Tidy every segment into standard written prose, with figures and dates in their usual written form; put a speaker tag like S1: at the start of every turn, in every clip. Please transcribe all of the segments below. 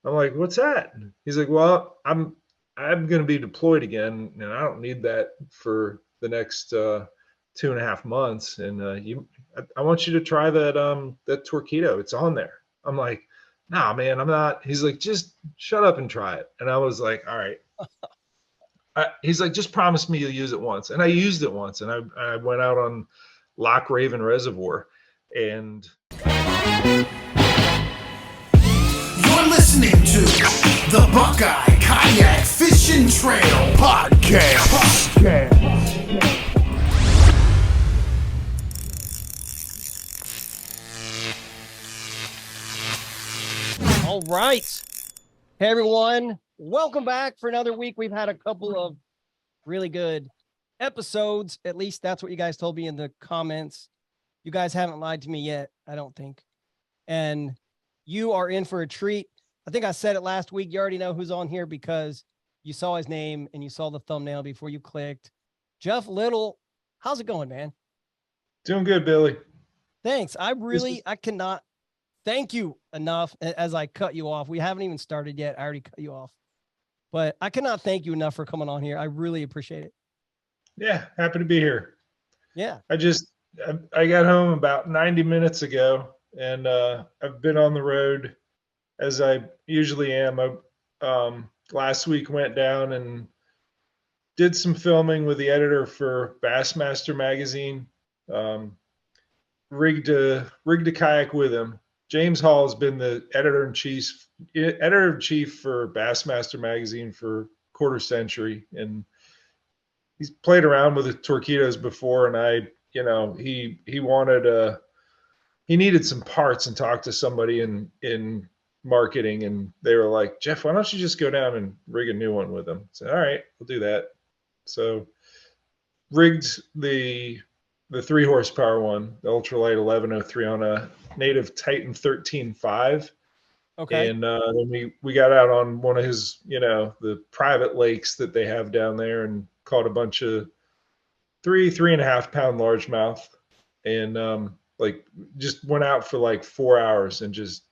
S1: I'm like, what's that? He's like, well, I'm going to be deployed again, and I don't need that for the next 2.5 months. And I want you to try that Torqueedo. It's on there. I'm like, nah, man, I'm not. He's like, just shut up and try it. And I was like, all right. He's like, just promise me you'll use it once. And I used it once, and I went out on Loch Raven Reservoir, and
S2: You're listening to the Buckeye Kayak Fishing Trail Podcast.
S3: All right. Hey, everyone. Welcome back for another week. We've had a couple of really good episodes. At least that's what you guys told me in the comments. You guys haven't lied to me yet, I don't think. And you are in for a treat. I think I said it last week. You already know who's on here because you saw his name and you saw the thumbnail before you clicked. Jeff Little, how's it going, man?
S1: doing good, Billy.
S3: Thanks. I cannot thank you enough as I cut you off. We haven't even started yet. I already cut you off. But I cannot thank you enough for coming on here. I really appreciate it.
S1: Yeah, happy to be here.
S3: Yeah.
S1: I got home about 90 minutes ago, and I've been on the road as I usually am. Last week went down and did some filming with the editor for Bassmaster magazine. Rigged a kayak with him. James Hall has been the editor-in-chief for Bassmaster magazine for a quarter century, and he's played around with the Torqueedos before. And he needed some parts and talked to somebody in marketing, and they were like, Jeff, why don't you just go down and rig a new one with him? I said, all right, we'll do that. So rigged the 3 horsepower one, the ultralight 1103 on a native Titan 13.5.
S3: Okay.
S1: And then we got out on one of his, the private lakes that they have down there, and caught a bunch of 3.5 pound largemouth, and just went out for like 4 hours and just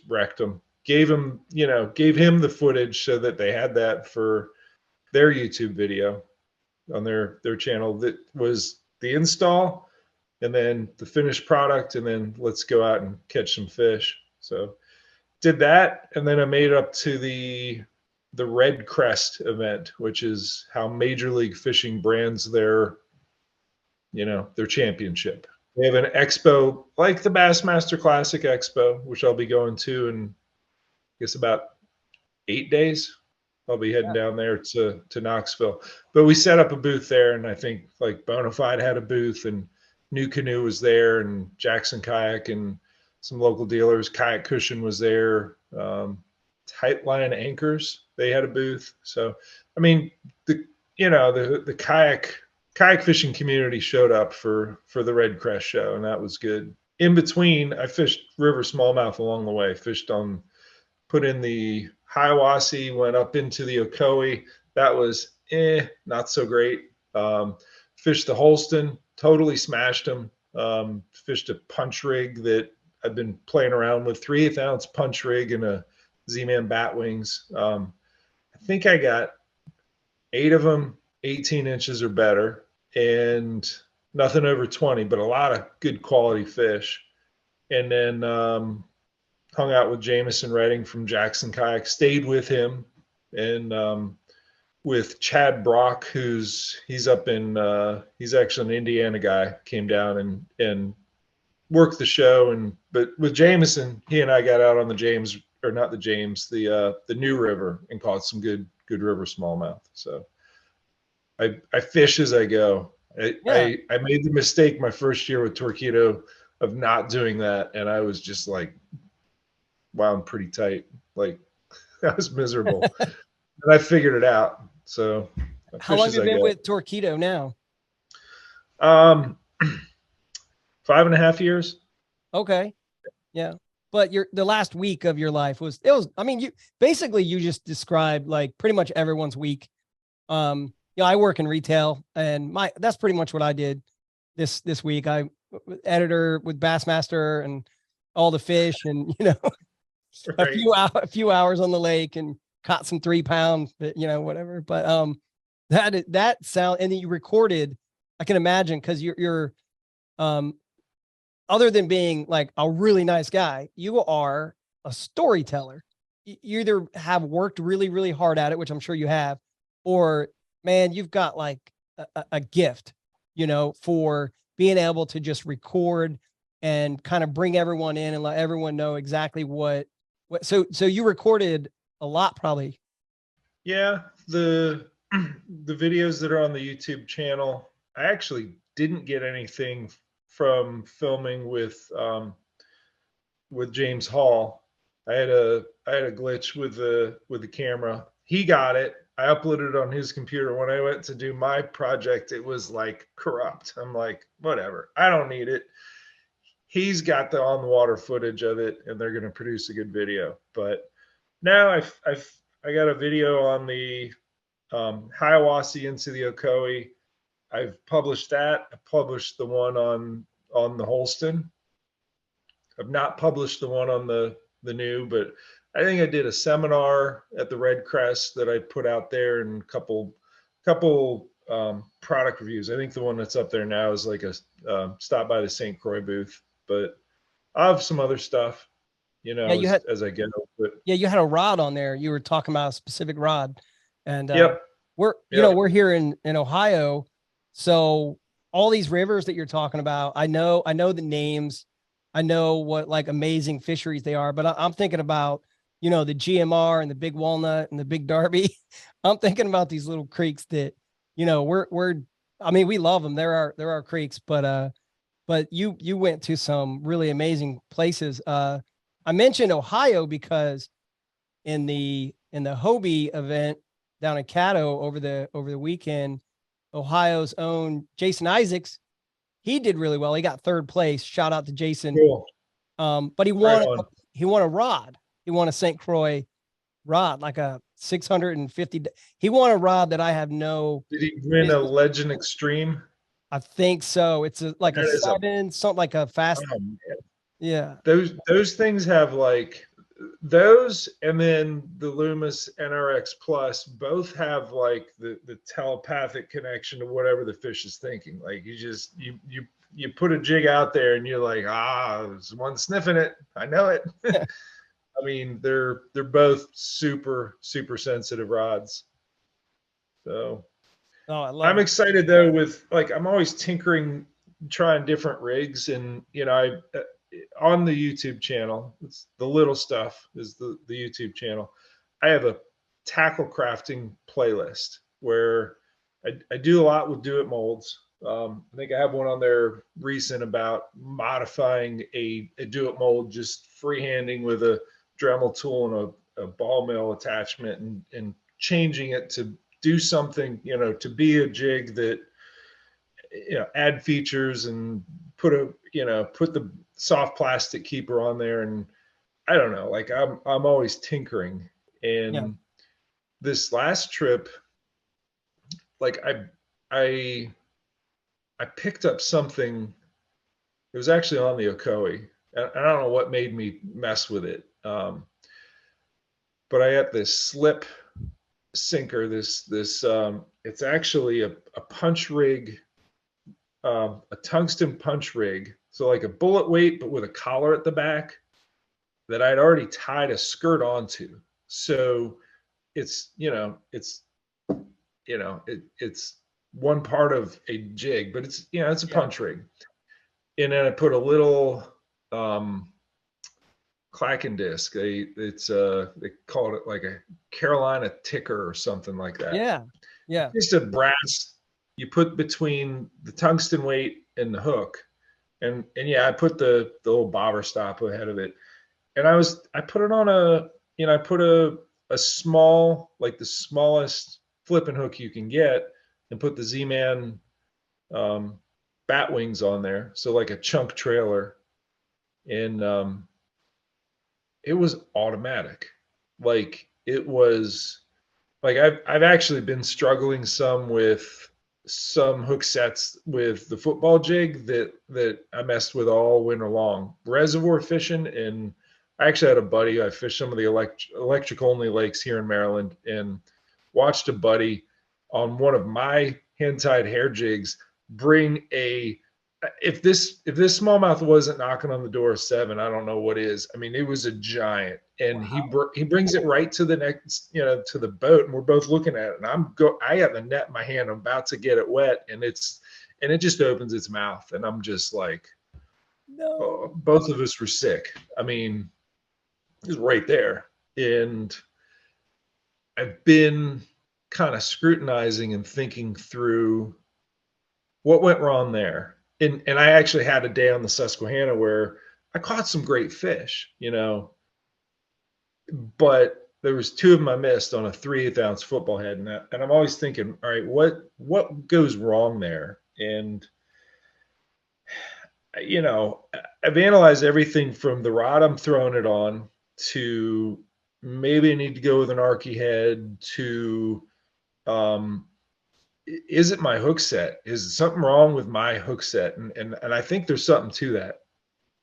S1: wrecked them. Gave him the footage so that they had that for their YouTube video on their channel. That was the install, and then the finished product, and then let's go out and catch some fish. So did that, and then I made it up to the Red Crest event, which is how Major League Fishing brands their championship. They have an expo like the Bassmaster Classic Expo, which I'll be going to in, I guess, about 8 days. I'll be heading down there to Knoxville. But we set up a booth there, and I think like Bonafide had a booth, and New Canoe was there, and Jackson Kayak, and some local dealers. Kayak Cushion was there. Tightline Anchors, they had a booth. So, I mean, the kayak fishing community showed up for the Red Crest show, and that was good. In between, I fished river smallmouth along the way. Put in the Hiawassee, went up into the Ocoee. That was not so great. Fished the Holston, totally smashed them. Fished a punch rig that I've been playing around with, 3/8 ounce punch rig and a Z-Man bat wings. I think I got 8 of them, 18 inches or better, and nothing over 20, but a lot of good quality fish. And then hung out with Jameson Redding from Jackson Kayak, stayed with him, and with Chad Brock, he's actually an Indiana guy, came down and worked the show. But with Jameson, he and I got out on the New River, and caught some good river smallmouth. So I fish as I go. I made the mistake my first year with Torqueedo of not doing that, and I was just like wound pretty tight. Like, I was miserable. And I figured it out. So
S3: how long have you been with Torqueedo now?
S1: 5.5 years.
S3: Okay. Yeah. But the last week of your life I mean, you just described like pretty much everyone's week. I work in retail, and that's pretty much what I did this week. I editor with Bassmaster and all the fish, and
S1: Right.
S3: a few hours on the lake and caught some 3 pound, whatever. But that sound, and then you recorded. I can imagine because you're um other than being like a really nice guy, you are a storyteller. You either have worked really, really hard at it, which I'm sure you have, or man, you've got like a gift, for being able to just record and kind of bring everyone in and let everyone know exactly what. So you recorded a lot, probably.
S1: Yeah, the the videos that are on the YouTube channel, I actually didn't get anything from filming with James Hall. I had a glitch with the camera. He got it. I uploaded it on his computer. When I went to do my project, it was like corrupt. I'm like, whatever. I don't need it. He's got the on the water footage of it, and they're going to produce a good video. But now I got a video on the Hiawassee into the Ocoee. I've published that. I published the one on the Holston. I've not published the one on the new, but I think I did a seminar at the Red Crest that I put out there, and a couple product reviews. I think the one that's up there now is like a stop by the St. Croix booth, but I have some other stuff,
S3: Yeah, you had
S1: as I get. But
S3: yeah, you had a rod on there. You were talking about a specific rod, and
S1: yep,
S3: we're
S1: yep.
S3: we're here in Ohio, so all these rivers that you're talking about, I know the names. I know what like amazing fisheries they are, but I'm thinking about, the GMR and the Big Walnut and the Big Darby. I'm thinking about these little creeks that, I mean, we love them. There are creeks, but you went to some really amazing places. I mentioned Ohio because in the Hobie event down in Caddo over the weekend, Ohio's own Jason Isaacs, he did really well. He got third place. Shout out to Jason.
S1: Cool.
S3: But he
S1: Right
S3: won
S1: on.
S3: he won a rod. He won a St. Croix rod, like a 650. He won a rod that I have no
S1: Did he win a
S3: business.
S1: Legend Extreme?
S3: I think so. It's like a
S1: That is a
S3: 7, something like a fast.
S1: oh, man.
S3: Yeah.
S1: Those things have like those, and then the Loomis NRX Plus both have like the telepathic connection to whatever the fish is thinking. Like you put a jig out there and you're like, there's one sniffing it. I know it. I mean, they're both super, super sensitive rods. So
S3: Oh, I love
S1: I'm
S3: it.
S1: excited though with like I'm always tinkering, trying different rigs, and I on the YouTube channel, it's the little stuff is the YouTube channel. I have a tackle crafting playlist where I do a lot with do it molds. I think I have one on there recent about modifying a do it mold, just freehanding with a Dremel tool and a ball mill attachment, and changing it to do something, to be a jig that, add features and put the soft plastic keeper on there. And I don't know, like I'm always tinkering. And
S3: Yeah.
S1: this last trip, like I picked up something. It was actually on the Ocoee. I don't know what made me mess with it. But I got this slip sinker, this it's actually a punch rig, a tungsten punch rig, so like a bullet weight but with a collar at the back that I'd already tied a skirt onto. So it's it's one part of a jig, but it's it's a punch rig. And then I put a little clacking disc. They called it like a Carolina ticker or something like that.
S3: Yeah. Yeah.
S1: Just a brass you put between the tungsten weight and the hook. And yeah, I put the little bobber stop ahead of it. And I put it on I put a small, like the smallest flipping hook you can get, and put the Z-Man bat wings on there. So like a chunk trailer. And it was automatic. Like it was like I've actually been struggling some with some hook sets with the football jig that I messed with all winter long. Reservoir fishing and I actually had a buddy. I fished some of the electric only lakes here in Maryland, and watched a buddy on one of my hand tied hair jigs bring a. If this smallmouth wasn't knocking on the door of 7, I don't know what is. I mean, it was a giant, and he brings it right to the next, to the boat, and we're both looking at it, and I have the net in my hand. I'm about to get it wet, and it just opens its mouth, and I'm just like, no. Both of us were sick. I mean, it was right there. And I've been kind of scrutinizing and thinking through what went wrong there. And I actually had a day on the Susquehanna where I caught some great fish, but there was 2 of them I missed on a 3/8 ounce football head. And I'm always thinking, all right, what goes wrong there? And, I've analyzed everything from the rod I'm throwing it on to maybe I need to go with an Arky head to, is it my hook set? Is something wrong with my hook set? And I think there's something to that.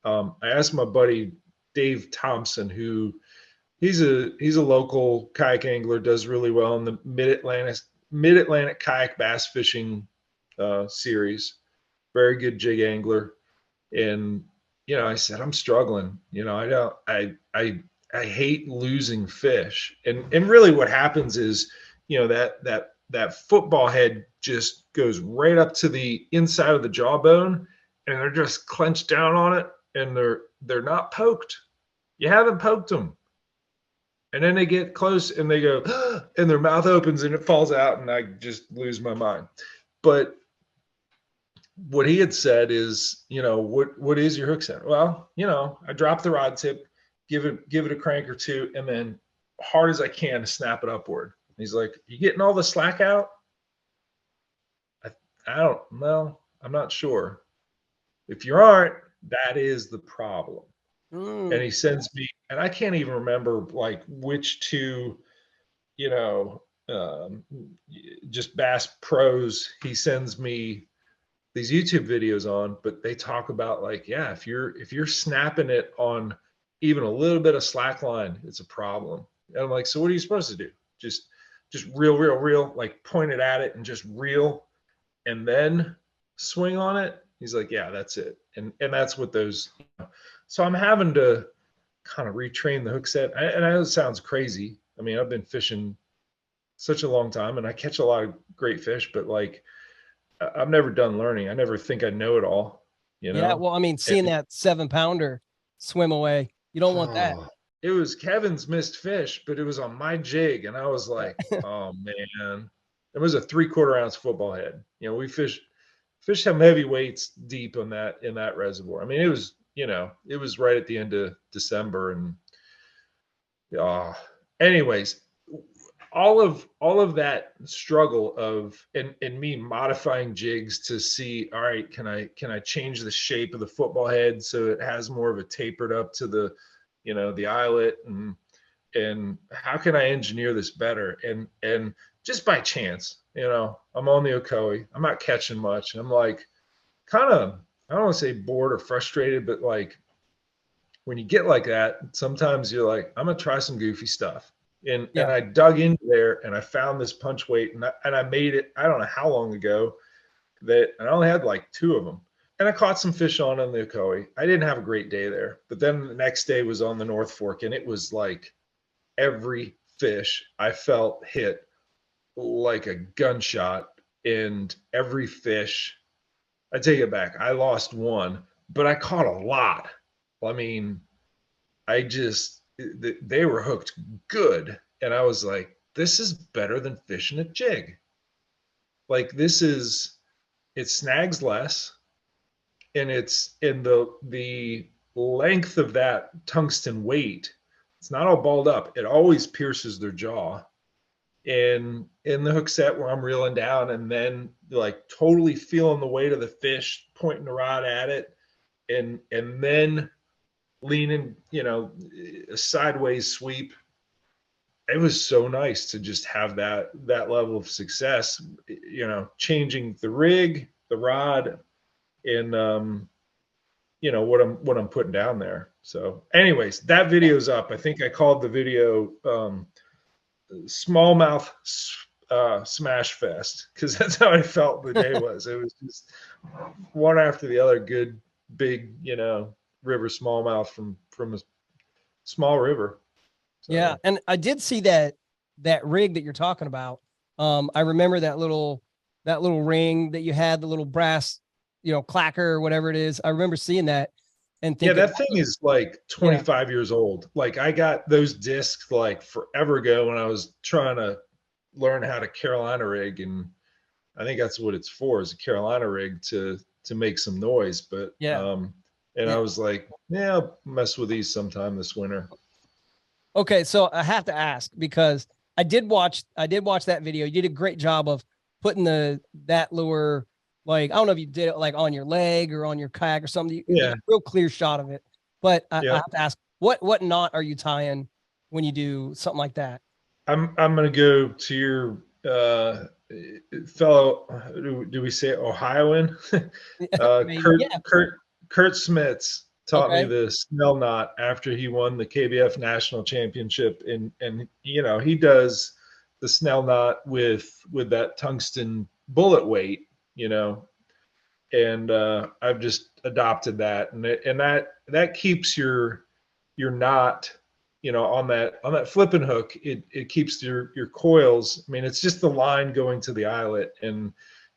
S1: I asked my buddy Dave Thompson, who he's a local kayak angler, does really well in the mid-Atlantic kayak bass fishing series. Very good jig angler. And I said, I'm struggling. I hate losing fish. And really what happens is, that football head just goes right up to the inside of the jawbone, and they're just clenched down on it, and they're not poked. You haven't poked them. And then they get close and they go, and their mouth opens and it falls out, and I just lose my mind. But what he had said is, what is your hook set? Well, I drop the rod tip, give it a crank or 2, and then hard as I can to snap it upward. And he's like, you getting all the slack out? I don't know. I'm not sure. If you aren't, that is the problem. And he sends me, and I can't even remember like which 2, just Bass Pros he sends me these YouTube videos on, but they talk about like, yeah, if you're snapping it on even a little bit of slack line, it's a problem. And I'm like, so what are you supposed to do? Just reel, like point it at it and just reel and then swing on it? He's like, yeah, that's it. And that's what those, so I'm having to kind of retrain the hook set. And I know it sounds crazy. I mean, I've been fishing such a long time and I catch a lot of great fish, but like, I'm never done learning. I never think I know it all,
S3: Yeah, well, I mean, seeing that 7-pounder swim away, you don't want that.
S1: It was Kevin's missed fish, but it was on my jig, and I was like, oh man. It was a 3/4 ounce football head. We fish some heavy weights deep in that reservoir. I mean, it was, it was right at the end of December, and anyways, all of that struggle of and me modifying jigs to see, all right, can I change the shape of the football head so it has more of a tapered up to the, the eyelet, and how can I engineer this better? And just by chance, I'm on the Ocoee, I'm not catching much, and I'm like kind of, I don't want to say bored or frustrated, but like when you get like that, sometimes you're like, I'm gonna try some goofy stuff. And I dug into there and I found this punch weight, and I made it, I don't know how long ago, that I only had like 2 of them. And I caught some fish on the Ocoee. I didn't have a great day there, but then the next day was on the North Fork, and it was like every fish I felt hit like a gunshot, and every fish, I take it back, I lost 1, but I caught a lot. I mean, they were hooked good. And I was like, this is better than fishing a jig. Like it snags less, and it's in the length of that tungsten weight. It's not all balled up. It always pierces their jaw. And in the hook set where I'm reeling down and then like totally feeling the weight of the fish, pointing the rod at it, and then leaning, a sideways sweep. It was so nice to just have that level of success, changing the rig, the rod, and what I'm putting down there. So anyways, that video's up. I think I called the video smallmouth smash fest, because that's how I felt the day was. It was just one after the other, good big river smallmouth from a small river. So.
S3: Yeah, and I did see that rig that you're talking about. I remember that little ring that you had, the little brass, clacker or whatever it is. I remember seeing that and thinking,
S1: yeah, that thing is like 25 years old. Like, I got those discs like forever ago when I was trying to learn how to Carolina rig, and I think that's what it's for, is a Carolina rig to make some noise. But I was like, yeah, I'll mess with these sometime this winter.
S3: Okay, so I have to ask, because I did watch that video. You did a great job of putting that lure, like, I don't know if you did it like on your leg or on your kayak or something. You got a real clear shot of it. But I have to ask, what knot are you tying when you do something like that?
S1: I'm gonna go to your fellow, do we say Ohioan? Kurt Smits taught me the snell knot after he won the KBF national championship, and he does the snell knot with that tungsten bullet weight, and I've just adopted that, and that keeps your knot, on that flipping hook. It keeps your coils. I mean, it's just the line going to the eyelet, and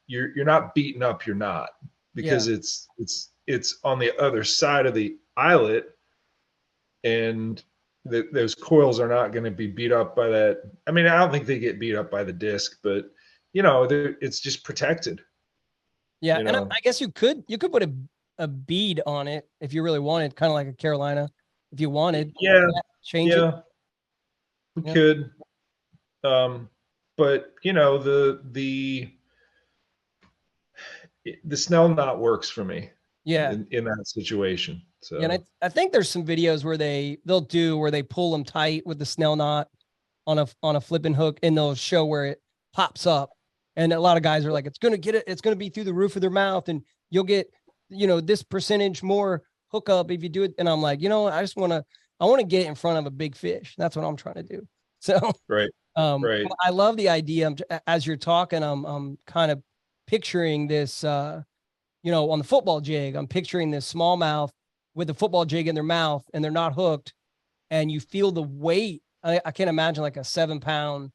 S1: you're not beating up your knot, because it's on the other side of the eyelet, and those coils are not going to be beat up by that. I mean, I don't think they get beat up by the disc, but it's just protected.
S3: Yeah, and I guess you could put a bead on it if you really wanted, kind of like a Carolina, if you wanted. Change it.
S1: We could. But the snell knot works for me.
S3: Yeah.
S1: In that situation. So
S3: and I think there's some videos where they pull them tight with the snell knot on a flipping hook, and they'll show where it pops up. And a lot of guys are like, it's going to be through the roof of their mouth, and you'll get, this percentage more hookup if you do it. And I'm like, I want to get in front of a big fish. That's what I'm trying to do. So,
S1: right.
S3: I love the idea. As you're talking, I'm kind of picturing this, on the football jig, I'm picturing this smallmouth with the football jig in their mouth, and they're not hooked, and you feel the weight. I can't imagine like a 7-pound,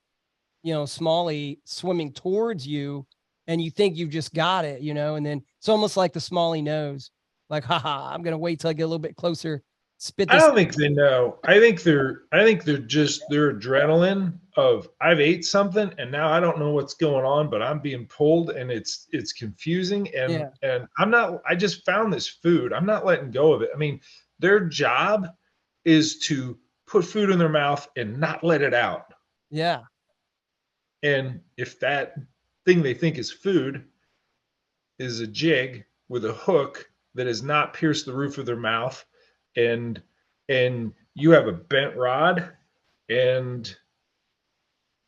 S3: smallie swimming towards you, and you think you've just got it, and then it's almost like the smallie knows, like, haha, I'm going to wait till I get a little bit closer. Spit this.
S1: I don't think they know. I think they're just their adrenaline of, I've ate something and now I don't know what's going on, but I'm being pulled, and it's confusing, and I just found this food. I'm not letting go of it. I mean, their job is to put food in their mouth and not let it out.
S3: Yeah.
S1: And if that thing they think is food is a jig with a hook that has not pierced the roof of their mouth, and you have a bent rod, and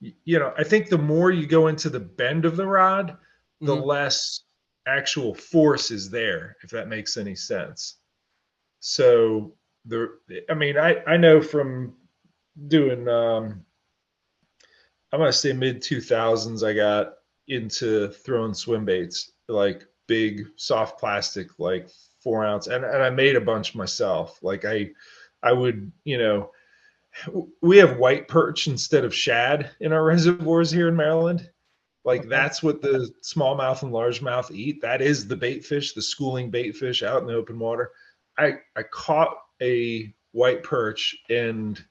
S1: I think the more you go into the bend of the rod, the less actual force is there, if that makes any sense. So I know from doing I'm going to say mid 2000s, I got into throwing swim baits, like big soft plastic, like 4 ounce. And I made a bunch myself. Like I would, we have white perch instead of shad in our reservoirs here in Maryland. Like that's what the smallmouth and largemouth eat. That is the bait fish, the schooling bait fish out in the open water. I caught a white perch and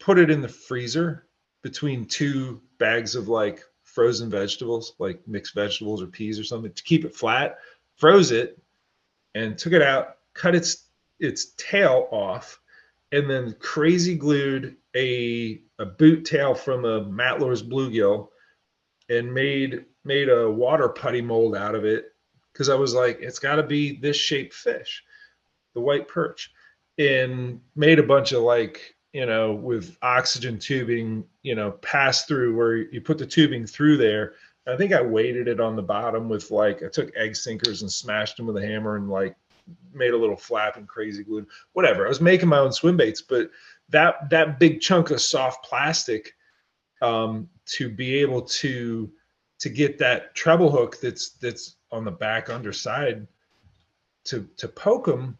S1: put it in the freezer between 2 bags of like frozen vegetables, like mixed vegetables or peas or something, to keep it flat. Froze it and took it out, cut its tail off, and then crazy glued a boot tail from a Matlore's bluegill, and made a water putty mold out of it, because I was like, it's got to be this shaped fish, the white perch, and made a bunch of like, with oxygen tubing, pass through, where you put the tubing through there. I think I weighted it on the bottom with like, I took egg sinkers and smashed them with a hammer and like made a little flap and crazy glued, whatever. I was making my own swim baits, but that big chunk of soft plastic, to be able to get that treble hook that's on the back underside to poke them,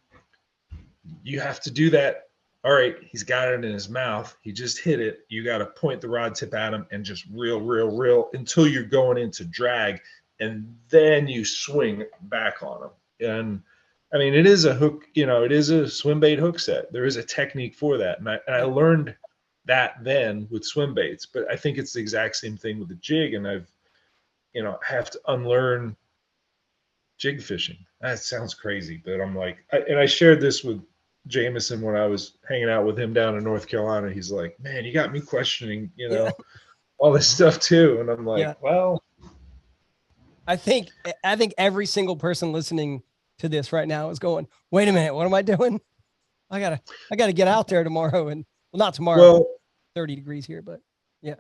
S1: you have to do that. All right, he's got it in his mouth. He just hit it. You got to point the rod tip at him and just reel until you're going into drag, and then you swing back on him. And I mean, it is a hook, it is a swim bait hook set. There is a technique for that. And I learned that then with swim baits, but I think it's the exact same thing with the jig. And I've, have to unlearn jig fishing. That sounds crazy, but I'm like, I shared this with Jameson when I was hanging out with him down in North Carolina. He's like, man, you got me questioning, all this stuff too. And I'm like, well,
S3: I think every single person listening to this right now is going, wait a minute, what am I doing? I gotta get out there tomorrow. And well, not tomorrow,
S1: well,
S3: 30 degrees here, but yeah.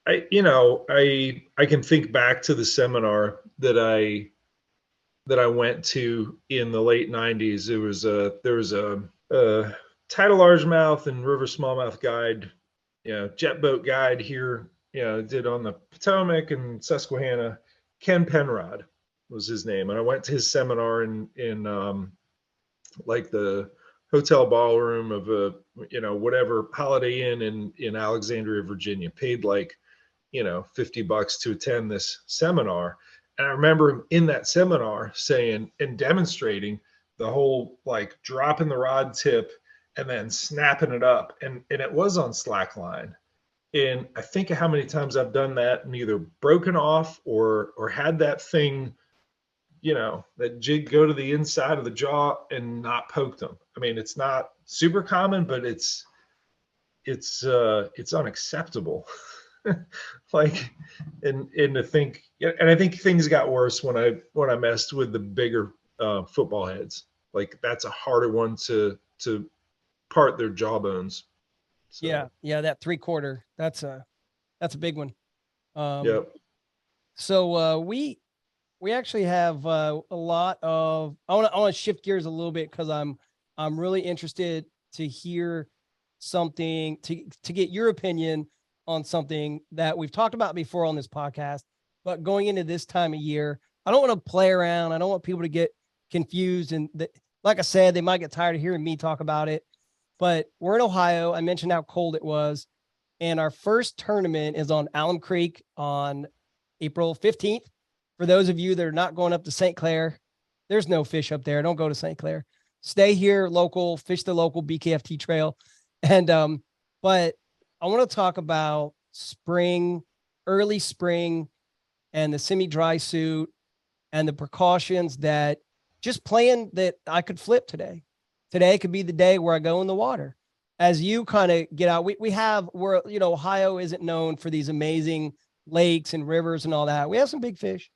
S1: I can think back to the seminar that I went to in the late 90s. There was a tidal largemouth and river smallmouth guide, jet boat guide here, did on the Potomac and Susquehanna. Ken Penrod was his name. And I went to his seminar in like the hotel ballroom of a, whatever Holiday Inn in Alexandria, Virginia. Paid like, $50 to attend this seminar. And I remember him in that seminar saying and demonstrating the whole like dropping the rod tip and then snapping it up. And it was on slack line. And I think of how many times I've done that and either broken off or had that thing, that jig go to the inside of the jaw and not poked them. I mean, it's not super common, but it's unacceptable. Like, and to think, and I think things got worse when I messed with the bigger football heads. Like that's a harder one to part their jawbones. So.
S3: Yeah, that 3/4. That's a big one.
S1: Yep.
S3: So we actually have a lot of. I want to shift gears a little bit because I'm really interested to hear something to get your opinion on something that we've talked about before on this podcast. But going into this time of year, I don't want to play around. I don't want people to get confused. And like I said, they might get tired of hearing me talk about it. But we're in Ohio. I mentioned how cold it was. And our first tournament is on Alum Creek on April 15th. For those of you that are not going up to St. Clair, there's no fish up there. Don't go to St. Clair. Stay here local, fish the local BKFT trail. And but I want to talk about spring, early spring, and the semi-dry suit and the precautions that just playing that I could flip today. Today could be the day where I go in the water. As you kind of get out, we're Ohio isn't known for these amazing lakes and rivers and all that. We have some big fish,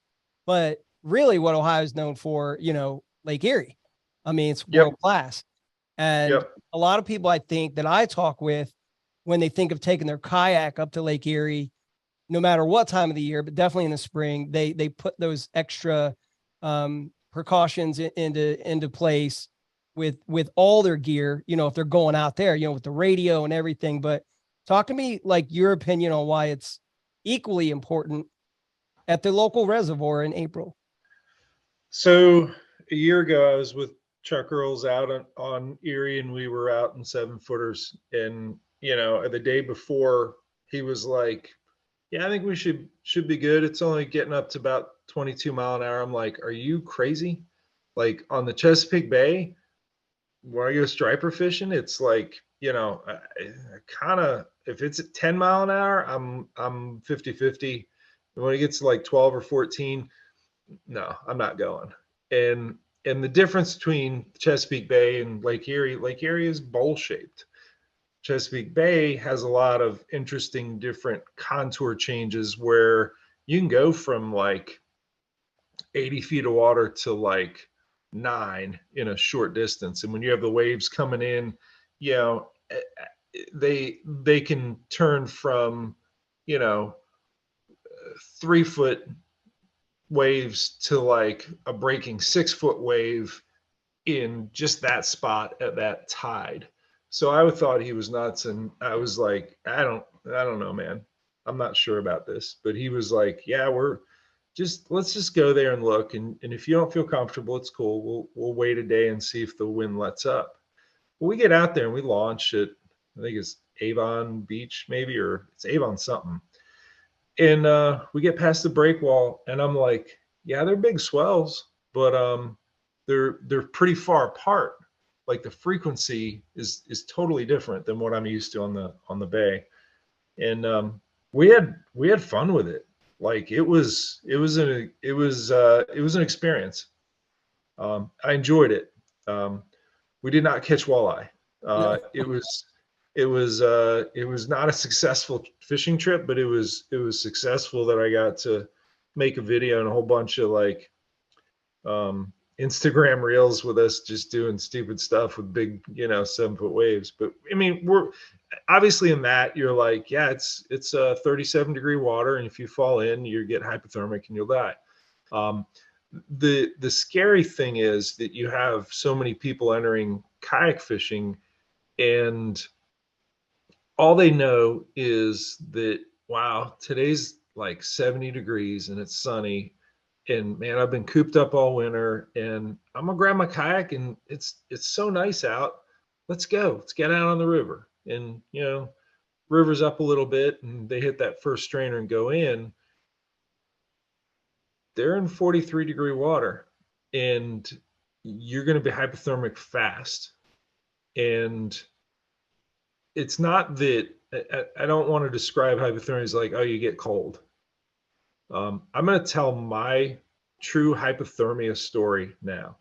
S3: but really what Ohio is known for, Lake Erie. I mean, it's world class. And a lot of people I think that I talk with, when they think of taking their kayak up to Lake Erie, no matter what time of the year, but definitely in the spring, they put those extra precautions into place with all their gear, if they're going out there, with the radio and everything. But talk to me like your opinion on why it's equally important at the local reservoir in April.
S1: So a year ago, I was with Chuck Earls out on Erie, and we were out in 7-footers, and the day before, he was like, yeah, I think we should be good. It's only getting up to about 22 mile an hour. I'm like, are you crazy? Like on the Chesapeake Bay, where you go striper fishing, it's like, kind of, if it's at 10 mile an hour, I'm 50-50. And when it gets to like 12 or 14, no, I'm not going. And the difference between Chesapeake Bay and Lake Erie is bowl shaped. Chesapeake Bay has a lot of interesting different contour changes where you can go from like 80 feet of water to like 9 in a short distance. And when you have the waves coming in, they can turn from, 3-foot waves to like a breaking 6-foot wave in just that spot at that tide. So I thought he was nuts, and I was like, I don't know, man. I'm not sure about this. But he was like, yeah, let's just go there and look. And if you don't feel comfortable, it's cool. We'll wait a day and see if the wind lets up. Well, we get out there and we launch at, I think it's Avon Beach, maybe, or it's Avon something. And we get past the break wall, and I'm like, yeah, they're big swells, but they're pretty far apart. Like the frequency is totally different than what I'm used to on the bay. And we had fun with it. Like it was an experience. I enjoyed it. We did not catch walleye. It was not a successful fishing trip, but it was successful that I got to make a video and a whole bunch of like Instagram reels with us just doing stupid stuff with big, 7-foot waves. But I mean, we're obviously in that you're like, yeah, it's 37-degree water, and if you fall in, you get hypothermic and you'll die. The scary thing is that you have so many people entering kayak fishing, and all they know is that, wow, today's like 70 degrees and it's sunny, and man, I've been cooped up all winter, and I'm gonna grab my kayak, and it's so nice out. Let's go. Let's get out on the river. And river's up a little bit, and they hit that first strainer and go in. They're in 43-degree water, and you're going to be hypothermic fast. And it's not that I don't want to describe hypothermia as like, oh, you get cold. I'm going to tell my true hypothermia story now.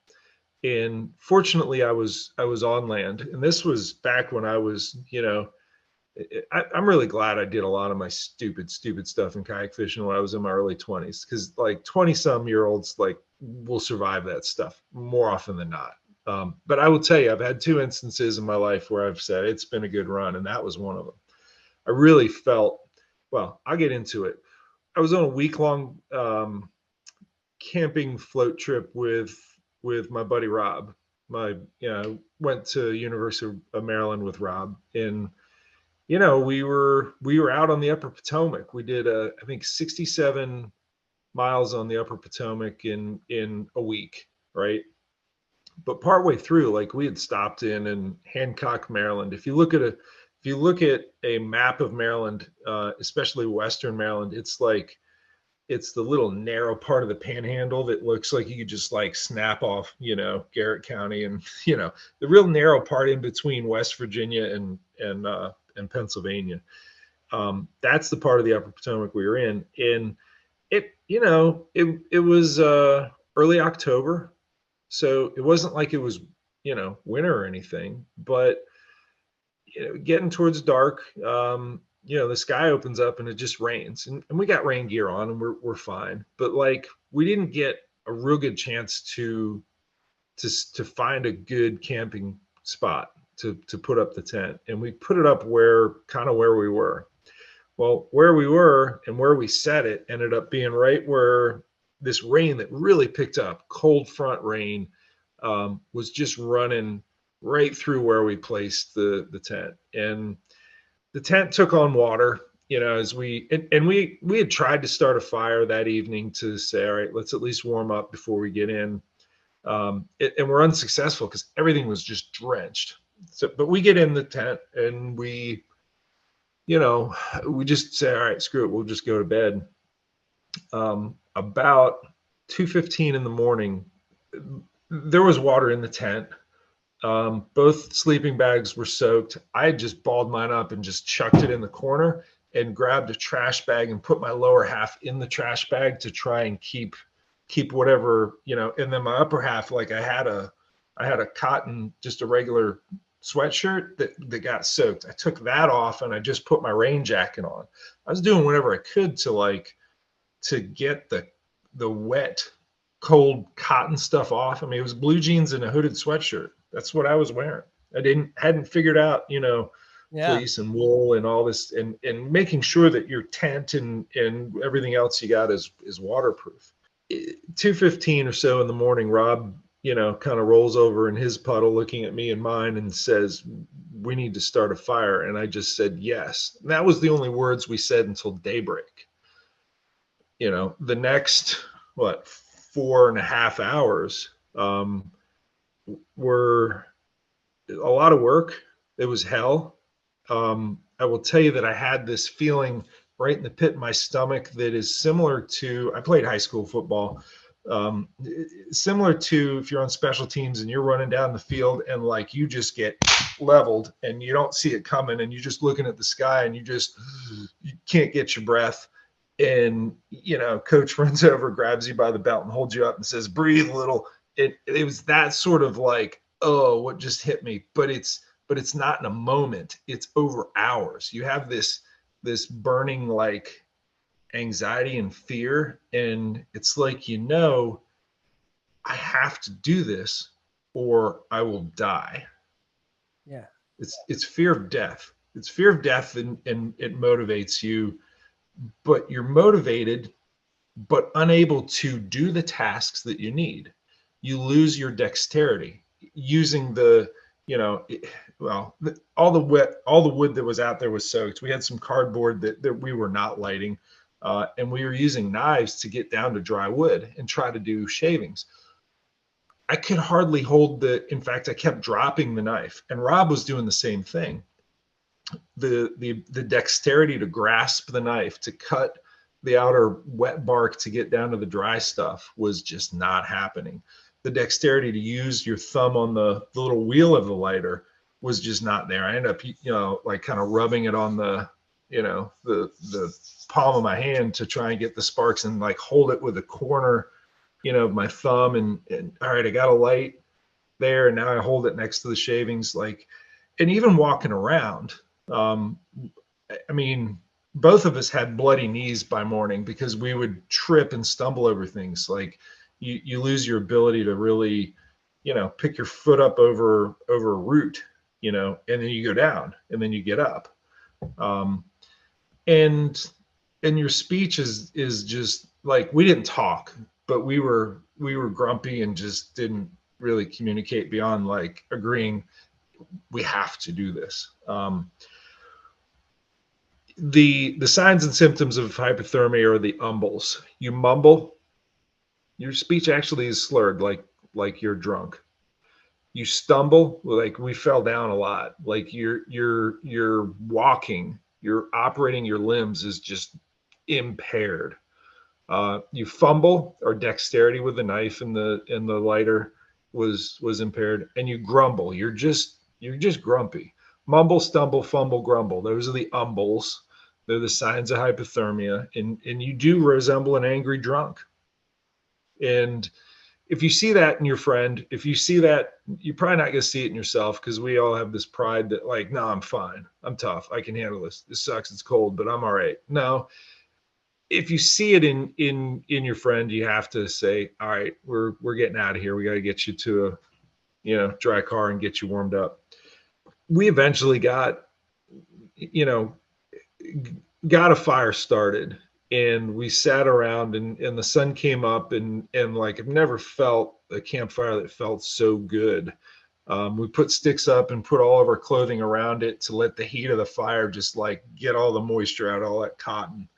S1: And fortunately, I was on land, and this was back when I was, I'm really glad I did a lot of my stupid stuff in kayak fishing when I was in my early 20s, because like 20-some-year-olds like will survive that stuff more often than not. But I will tell you, I've had 2 instances in my life where I've said it's been a good run, and that was one of them. I really felt, well, I'll get into it. I was on a week-long camping float trip with my buddy Rob. Went to University of Maryland with Rob, and we were out on the Upper Potomac. We did I think 67 miles on the Upper Potomac in a week, right? But partway through, like, we had stopped in Hancock, Maryland. If you look at a map of Maryland, especially Western Maryland, it's the little narrow part of the panhandle that looks like you could just like snap off, Garrett County, and the real narrow part in between West Virginia and Pennsylvania. That's the part of the Upper Potomac we were in. And it was early October, so it wasn't like it was winter or anything, but getting towards dark, the sky opens up and it just rains, and we got rain gear on, and we're fine. But like, we didn't get a real good chance to find a good camping spot to put up the tent. And we put it up where we were. Well, where we were and where we set it ended up being right where this rain that really picked up, cold front rain, was just running right through where we placed the tent. And the tent took on water, as we had tried to start a fire that evening to say, all right, let's at least warm up before we get in. And we're unsuccessful because everything was just drenched. So, but we get in the tent, and we just say, all right, screw it, we'll just go to bed. About 2:15 in the morning, there was water in the tent. Both sleeping bags were soaked. I had just balled mine up and just chucked it in the corner and grabbed a trash bag and put my lower half in the trash bag to try and keep whatever, and then my upper half, like I had a cotton, just a regular sweatshirt that got soaked. I took that off and I just put my rain jacket on. I was doing whatever I could to get the wet, cold cotton stuff off. I mean, it was blue jeans and a hooded sweatshirt. That's what I was wearing. I hadn't figured out, fleece and wool and all this, and making sure that your tent and everything else you got is waterproof. 2:15 or so in the morning, Rob, kind of rolls over in his puddle looking at me and mine and says, "We need to start a fire." And I just said, "Yes." And that was the only words we said until daybreak. The next, 4.5 hours were a lot of work. It was hell. I will tell you that I had this feeling right in the pit of my stomach that is similar to, I played high school football, similar to if you're on special teams and you're running down the field and like you just get leveled and you don't see it coming and you're just looking at the sky and you can't get your breath. And, coach runs over, grabs you by the belt and holds you up and says, "Breathe a little." It was that sort of like, oh, what just hit me? But it's not in a moment. It's over hours. You have this burning like anxiety and fear. And it's like, I have to do this or I will die.
S3: Yeah.
S1: It's fear of death. It's fear of death, and it motivates you, but you're motivated, but unable to do the tasks that you need. You lose your dexterity using all the wood that was out there was soaked. We had some cardboard that we were not lighting, and we were using knives to get down to dry wood and try to do shavings. I could hardly hold in fact, I kept dropping the knife, and Rob was doing the same thing. The dexterity to grasp the knife, to cut the outer wet bark to get down to the dry stuff was just not happening. The dexterity to use your thumb on the little wheel of the lighter was just not there. I ended up, like kind of rubbing it on the palm of my hand to try and get the sparks and like hold it with the corner, of my thumb and all right, I got a light there. And now I hold it next to the shavings, and even walking around, both of us had bloody knees by morning because we would trip and stumble over things. Like you lose your ability to really, pick your foot up over a root, and then you go down and then you get up. And your speech is just like, we didn't talk, but we were grumpy and just didn't really communicate beyond like agreeing we have to do this. The signs and symptoms of hypothermia are the umbles. You mumble. Your speech actually is slurred, like you're drunk. You stumble, like we fell down a lot. Like you're walking, you're operating your limbs is just impaired. You fumble, or dexterity with the knife and the lighter was impaired, and you grumble. You're just grumpy. Mumble, stumble, fumble, grumble. Those are the umbles. They're the signs of hypothermia, and you do resemble an angry drunk. And if you see that in your friend, if you see that, you're probably not going to see it in yourself, because we all have this pride that like, no, I'm fine. I'm tough. I can handle this. This sucks. It's cold, but I'm all right. No, if you see it in your friend, you have to say, all right, we're getting out of here. We got to get you to a, dry car and get you warmed up. We eventually got a fire started, and we sat around and the sun came up and like, I've never felt a campfire that felt so good. We put sticks up and put all of our clothing around it to let the heat of the fire just like get all the moisture out, all that cotton,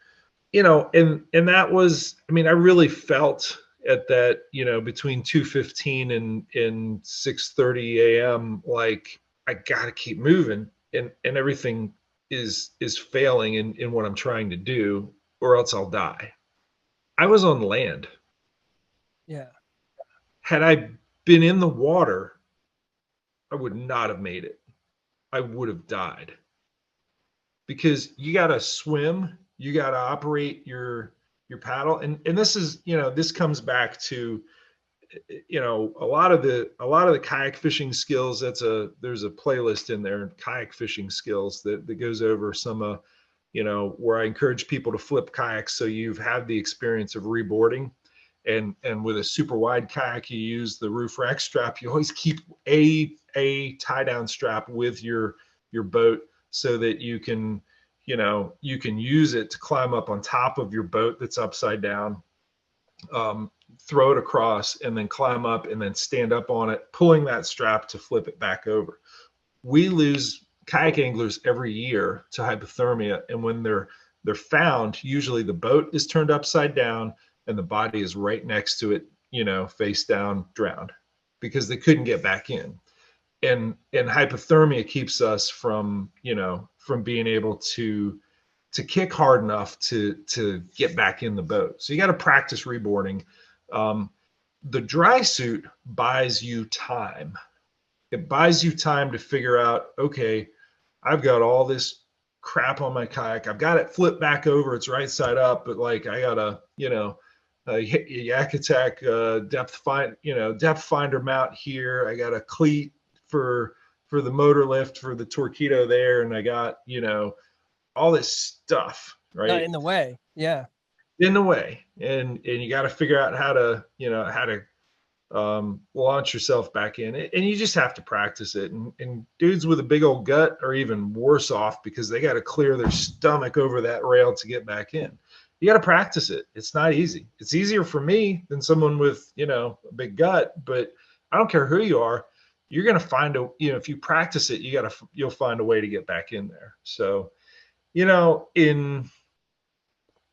S1: and that was, I really felt at that, between 2:15 and 6:30 a.m. like, I got to keep moving, and everything is failing in what I'm trying to do, or else I'll die. I was on land.
S3: Yeah.
S1: Had I been in the water, I would not have made it. I would have died, because you got to swim, you got to operate your paddle. And this is, this comes back to, a lot of the kayak fishing skills. There's a playlist in there, kayak fishing skills, that goes over some, where I encourage people to flip kayaks. So you've had the experience of reboarding, and with a super wide kayak, you use the roof rack strap. You always keep a tie down strap with your boat, so that you can use it to climb up on top of your boat that's upside down, throw it across, and then climb up and then stand up on it, pulling that strap to flip it back over. We lose kayak anglers every year to hypothermia, and when they're found, usually the boat is turned upside down and the body is right next to it, face down, drowned, because they couldn't get back in. And hypothermia keeps us from being able to kick hard enough to get back in the boat. So you got to practice reboarding. The dry suit buys you time. It buys you time to figure out, okay, I've got all this crap on my kayak. I've got it flipped back over. It's right side up, but like I got a Yak Attack depth finder mount here. I got a cleat for the motor lift for the Torqueedo there, and I got all this stuff right
S3: in the way. Yeah,
S1: in the way, and you got to figure out how to launch yourself back in it, and you just have to practice it. And dudes with a big old gut are even worse off because they got to clear their stomach over that rail to get back in. You got to practice it. It's not easy. It's easier for me than someone with a big gut, but I don't care who you are. You're going to find if you practice it, you'll find a way to get back in there. So,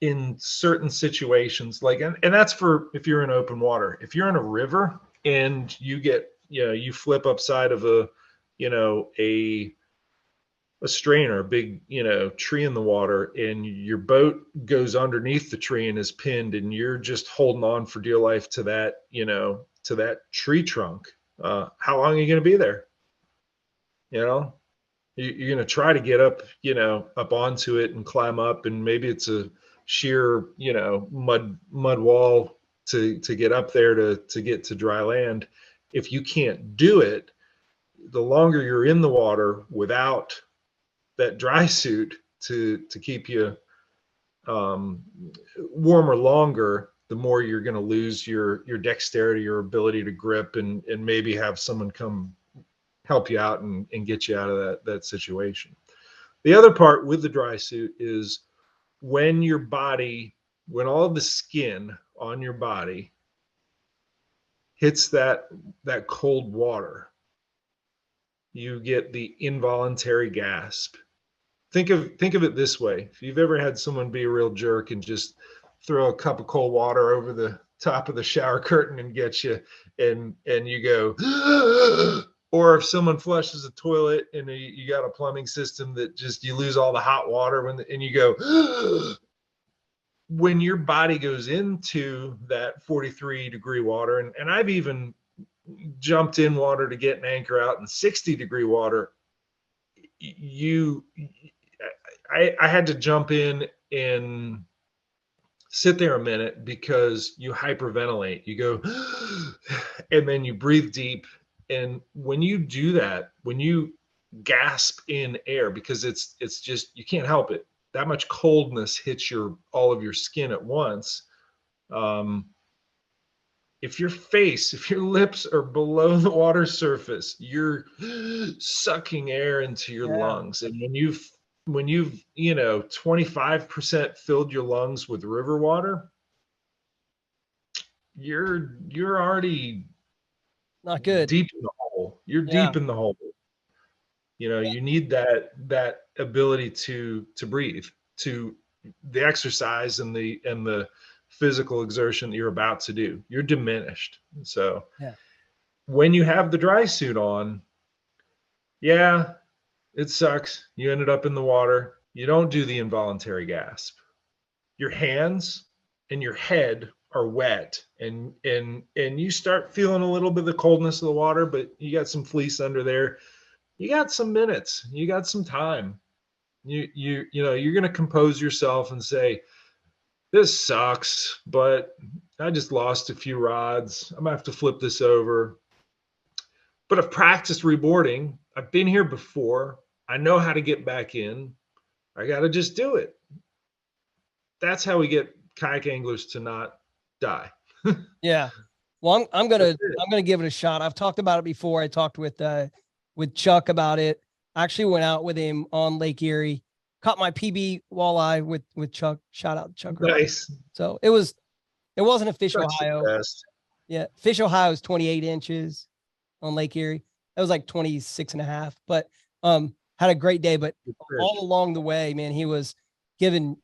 S1: in certain situations, like, and that's for if you're in open water. If you're in a river and you get, you flip upside of a strainer, a big, tree in the water, and your boat goes underneath the tree and is pinned, and you're just holding on for dear life to that, to that tree trunk. How long are you going to be there? You're going to try to get up, up onto it and climb up, and maybe it's a sheer, mud wall to get up there to get to dry land. If you can't do it, the longer you're in the water without that dry suit to keep you warmer longer, the more you're going to lose your dexterity, your ability to grip, and maybe have someone come help you out and get you out of that situation. The other part with the dry suit is when all of the skin on your body hits that cold water, you get the involuntary gasp. Think of it this way. If you've ever had someone be a real jerk and just throw a cup of cold water over the top of the shower curtain and get you, and you go, or if someone flushes a toilet and you got a plumbing system that just, you lose all the hot water and you go, when your body goes into that 43-degree water, and I've even jumped in water to get an anchor out in 60-degree water, I had to jump in and sit there a minute because you hyperventilate. You go, and then you breathe deep. And when you do that, when you gasp in air, because it's just, you can't help it. That much coldness hits all of your skin at once. If your lips are below the water surface, you're sucking air into your lungs. And when you've 25% filled your lungs with river water, you're already
S3: not good.
S1: Deep in the hole. You're deep in the hole. You need that ability to breathe, to the exercise and the physical exertion that you're about to do. You're diminished. So when you have the dry suit on, it sucks. You ended up in the water. You don't do the involuntary gasp. Your hands and your head are wet, and you start feeling a little bit of the coldness of the water, but you got some fleece under there. You got some minutes. You got some time. You're going to compose yourself and say, this sucks, but I just lost a few rods. I'm gonna have to flip this over. But I've practiced reboarding. I've been here before. I know how to get back in. I got to just do it. That's how we get kayak anglers to not die.
S3: Yeah. Well, I'm gonna give it a shot. I've talked about it before. I talked with Chuck about it. I actually went out with him on Lake Erie, caught my PB walleye with Chuck. Shout out Chuck.
S1: Nice.
S3: So it wasn't a Fish
S1: Chuck's the
S3: Ohio.
S1: best.
S3: Yeah. Fish Ohio is 28 inches on Lake Erie. That was like 26 and a half, but had a great day. But all along the way, man, he was giving,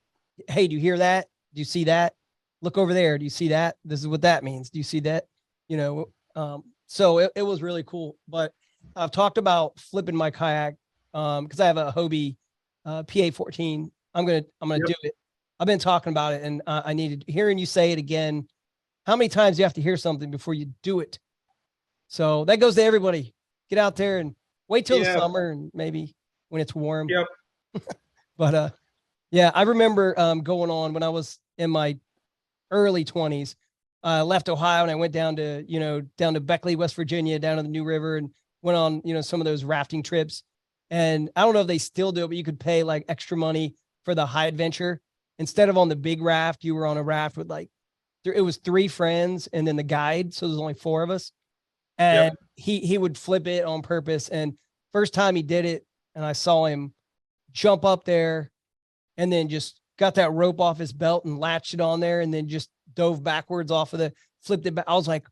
S3: hey, do you hear that? Do you see that? Look over there. Do you see that? This is what that means. Do you see that? You know, so it was really cool. But I've talked about flipping my kayak because I have a Hobie PA14. I'm gonna do it. I've been talking about it, and I needed hearing you say it again. How many times do you have to hear something before you do it? So that goes to everybody. Get out there and wait till the summer and maybe when it's warm.
S1: Yep.
S3: But yeah, I remember going on when I was in my early 20s. I left Ohio and I went down to Beckley, West Virginia, down to the New River, and went on, some of those rafting trips. And I don't know if they still do it, but you could pay like extra money for the high adventure. Instead of on the big raft, you were on a raft with it was 3 friends and then the guide. So there's only 4 of us. And he would flip it on purpose. And first time he did it, and I saw him jump up there and then just got that rope off his belt and latched it on there and then just dove backwards off of flipped it back. I was like,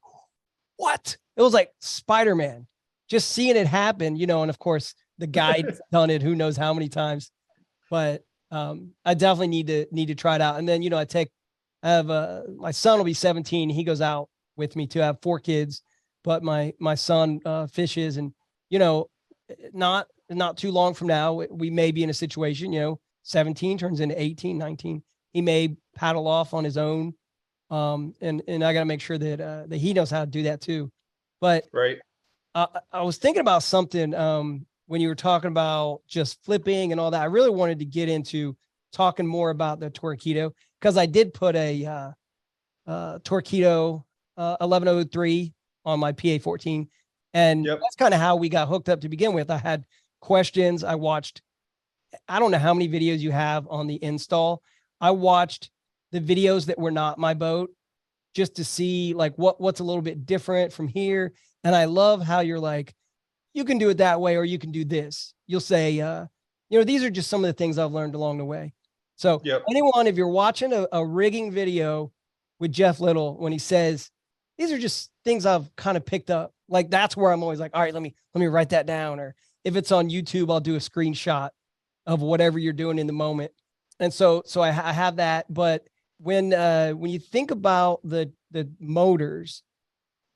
S3: what? It was like Spider-Man. Just seeing it happen, and of course the guide's done it who knows how many times. But I definitely need to try it out. And then, I have my son will be 17. He goes out with me too. I have 4 kids, but my son fishes, and not too long from now, we may be in a situation, 17 turns into 18, 19. He may paddle off on his own. And I got to make sure that he knows how to do that too. But
S1: right.
S3: I was thinking about something when you were talking about just flipping and all that. I really wanted to get into talking more about the Torqueedo, because I did put a Torqueedo 1103 on my PA14. And that's kind of how we got hooked up to begin with. I had questions. I watched, I don't know how many videos you have on the install. I watched the videos that were not my boat just to see like what's a little bit different from here. And I love how you're like, you can do it that way, or you can do this. You'll say, these are just some of the things I've learned along the way. So anyone, if you're watching a rigging video with Jeff Little, when he says, these are just things I've kind of picked up, like, that's where I'm always like, all right, let me write that down. Or if it's on YouTube, I'll do a screenshot of whatever you're doing in the moment. And so I have that. But when you think about the motors,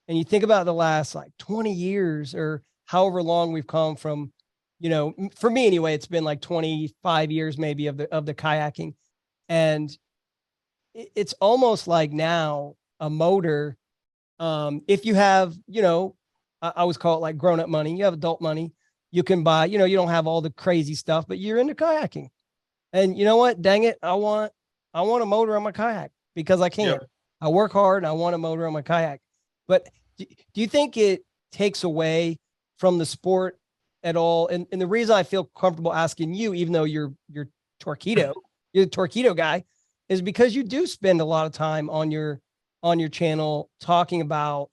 S3: and you think about the last like 20 years or however long we've come from, for me anyway, it's been like 25 years maybe of the kayaking. And it's almost like now a motor, if you have, I always call it like grown-up money, you have adult money, you can buy, you don't have all the crazy stuff, but you're into kayaking. And you know what? Dang it, I want a motor on my kayak because I can. I work hard and I want a motor on my kayak. But do you think it takes away from the sport at all? And the reason I feel comfortable asking you, even though you're Torqueedo, you're the Torqueedo guy, is because you do spend a lot of time on your channel talking about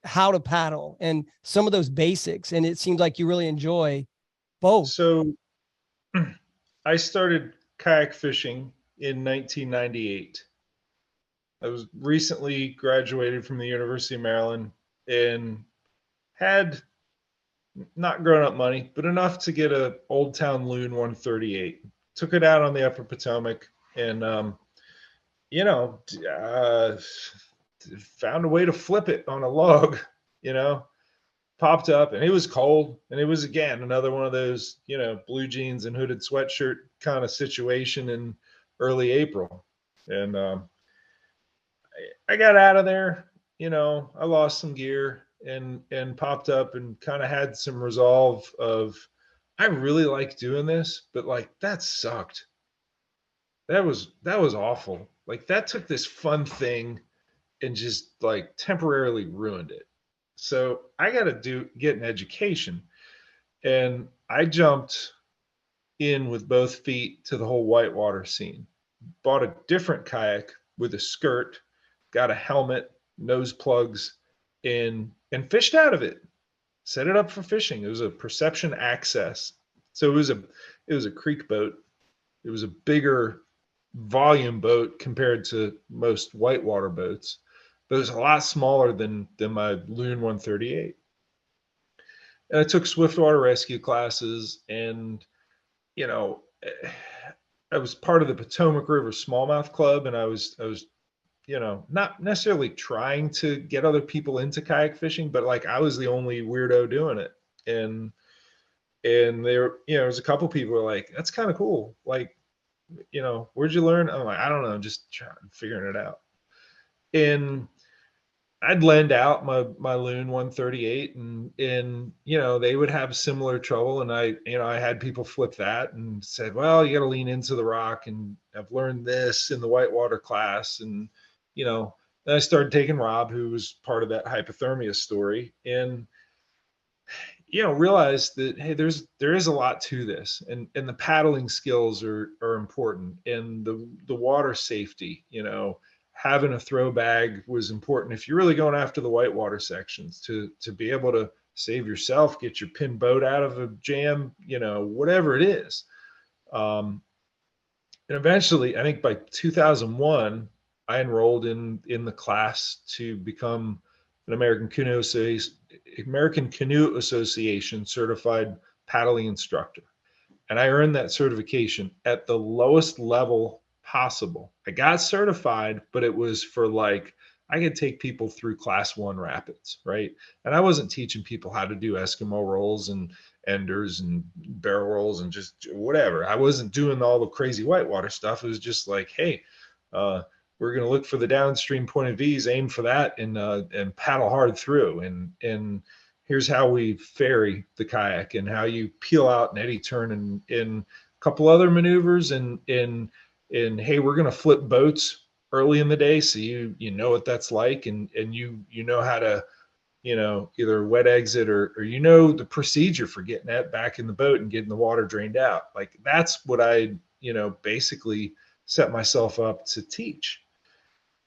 S3: how to paddle and some of those basics. And it seems like you really enjoy both.
S1: So I started kayak fishing in 1998. I was recently graduated from the University of Maryland and had not grown up money, but enough to get a Old Town Loon 138. Took it out on the Upper Potomac and, found a way to flip it on a log, popped up, and it was cold. And it was, again, another one of those, blue jeans and hooded sweatshirt kind of situation in early April. And, I got out of there, I lost some gear and popped up and kind of had some resolve of, I really like doing this, but like that sucked. That was awful. Like that took this fun thing and just like temporarily ruined it. So I got to get an education, and I jumped in with both feet to the whole whitewater scene, bought a different kayak with a skirt, got a helmet, nose plugs, and fished out of it. set it up for fishing. It was a perception access. So it was a creek boat. It was a bigger volume boat compared to most whitewater boats, but it was a lot smaller than my Loon 138. And I took swiftwater rescue classes, and you know, I was part of the Potomac River Smallmouth Club, and I was not necessarily trying to get other people into kayak fishing, but like I was the only weirdo doing it. And there, there was a couple people who were like, that's kind of cool. Like, where'd you learn? I'm like, I don't know, I'm just figuring it out. And I'd lend out my Loon 138, and they would have similar trouble, and I had people flip that and said, well, you got to lean into the rock, and I've learned this in the whitewater class. And then I started taking Rob, who was part of that hypothermia story, and realized that, hey, there is a lot to this, and the paddling skills are important, and the water safety, having a throw bag was important if you're really going after the whitewater sections, to be able to save yourself, get your pin boat out of a jam, whatever it is. And eventually, I think by 2001, I enrolled in the class to become an American Canoe Association certified paddling instructor. And I earned that certification at the lowest level possible. I got certified, but it was for like, I could take people through class 1 rapids, right? And I wasn't teaching people how to do Eskimo rolls and enders and barrel rolls and just whatever. I wasn't doing all the crazy whitewater stuff. It was just like, hey, we're going to look for the downstream point of V's, aim for that, and paddle hard through. And here's how we ferry the kayak, and how you peel out and eddy turn, and a couple other maneuvers, and hey, we're going to flip boats early in the day, so you know what that's like, and you know how to either wet exit or the procedure for getting that back in the boat and getting the water drained out. Like, that's what I basically set myself up to teach.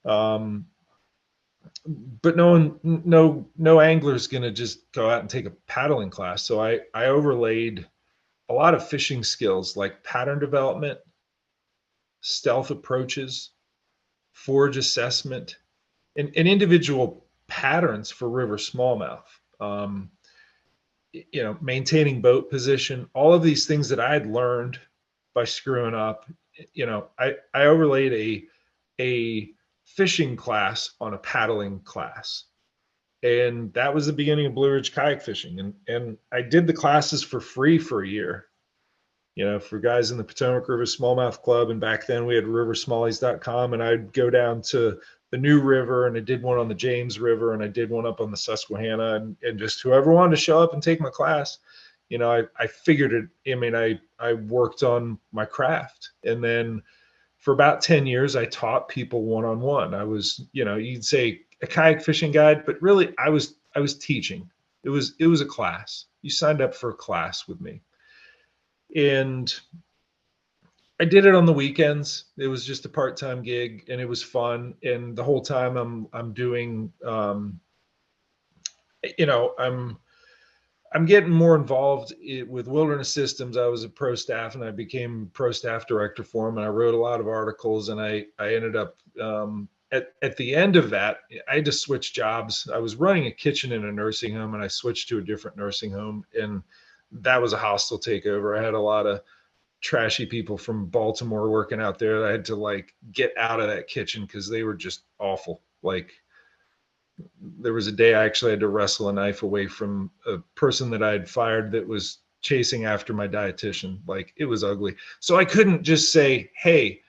S1: But no angler's going to just go out and take a paddling class. So I overlaid a lot of fishing skills like pattern development, stealth approaches, forage assessment, and individual patterns for river smallmouth. Maintaining boat position, all of these things that I had learned by screwing up. I overlaid a fishing class on a paddling class. And that was the beginning of Blue Ridge kayak fishing. And I did the classes for free for a year, for guys in the Potomac River Smallmouth Club. And back then we had riversmallies.com, and I'd go down to the New River, and I did one on the James River, and I did one up on the Susquehanna, and just whoever wanted to show up and take my class, I figured it. I mean, I worked on my craft. And then for about 10 years, I taught people one-on-one. I was, you'd say a kayak fishing guide, but really I was teaching. It was a class. You signed up for a class with me. And I did it on the weekends. It was just a part-time gig, and it was fun. And the whole time I'm doing, I'm getting more involved with Wilderness Systems. I was a pro staff, and I became pro staff director for them. And I wrote a lot of articles, and I ended up, at the end of that, I had to switch jobs. I was running a kitchen in a nursing home, and I switched to a different nursing home. And that was a hostile takeover. I had a lot of trashy people from Baltimore working out there. I had to get out of that kitchen because they were just awful. There was a day I actually had to wrestle a knife away from a person that I had fired that was chasing after my dietitian. It was ugly. So I couldn't just say, hey,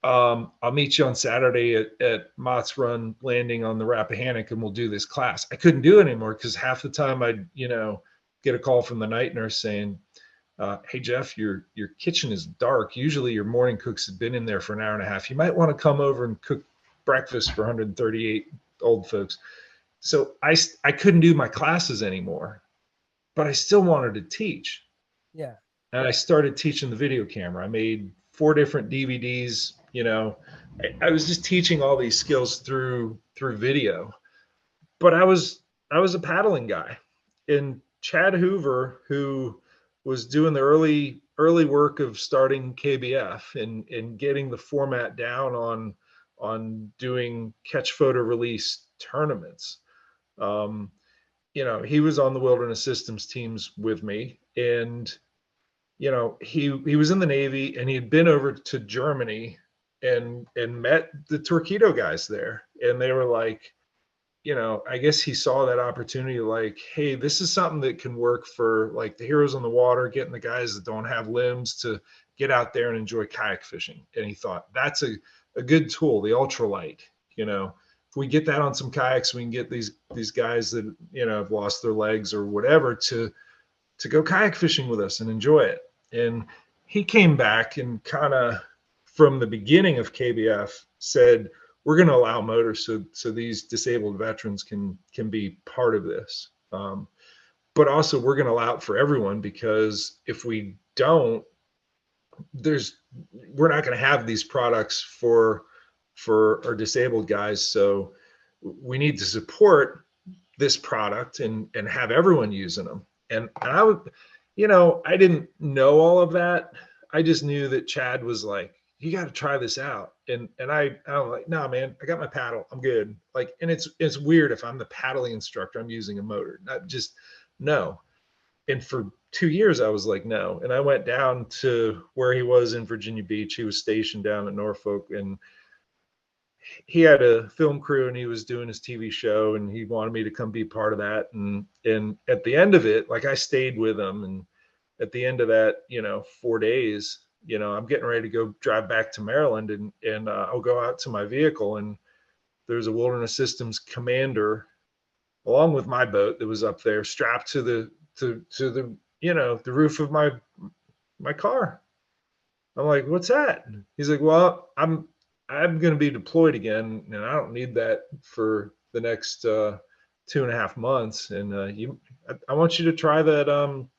S1: I'll meet you on Saturday at Mott's Run Landing on the Rappahannock, and we'll do this class. I couldn't do it anymore because half the time I'd, get a call from the night nurse saying, hey, Jeff, your kitchen is dark. Usually your morning cooks have been in there for an hour and a half. You might want to come over and cook breakfast for 138 old folks. So I couldn't do my classes anymore, but I still wanted to teach.
S3: Yeah.
S1: And I started teaching the video camera. I made 4 different DVDs. I was just teaching all these skills through video, but I was a paddling guy. And Chad Hoover, who was doing the early work of starting KBF and getting the format down on doing catch photo release tournaments. He was on the Wilderness Systems teams with me, and he was in the Navy, and he had been over to Germany and met the Torqueedo guys there, and they were like, I guess he saw that opportunity, like, hey, this is something that can work for like the heroes on the water, getting the guys that don't have limbs to get out there and enjoy kayak fishing. And he thought that's a good tool, the ultralight. If we get that on some kayaks, we can get these guys that have lost their legs or whatever to go kayak fishing with us and enjoy it. And he came back and kind of from the beginning of KBF said, we're going to allow motors so these disabled veterans can be part of this. But also we're going to allow it for everyone, because if we don't, we're not going to have these products for our disabled guys. So we need to support this product and have everyone using them. And I would, I didn't know all of that. I just knew that Chad was like, you got to try this out. And I'm like, no, man, I got my paddle. I'm good. Like, and it's weird if I'm the paddling instructor, I'm using a motor, not just no. And for 2 years, I was like, no. And I went down to where he was in Virginia Beach. He was stationed down at Norfolk, and he had a film crew and he was doing his TV show, and he wanted me to come be part of that. And at the end of it, like I stayed with him. And at the end of that, 4 days, I'm getting ready to go drive back to Maryland, and I'll go out to my vehicle, and there's a Wilderness Systems commander along with my boat that was up there strapped to the the roof of my car. I'm like, what's that? He's like, well, I'm going to be deployed again, and I don't need that for the next 2.5 months. And I want you to try that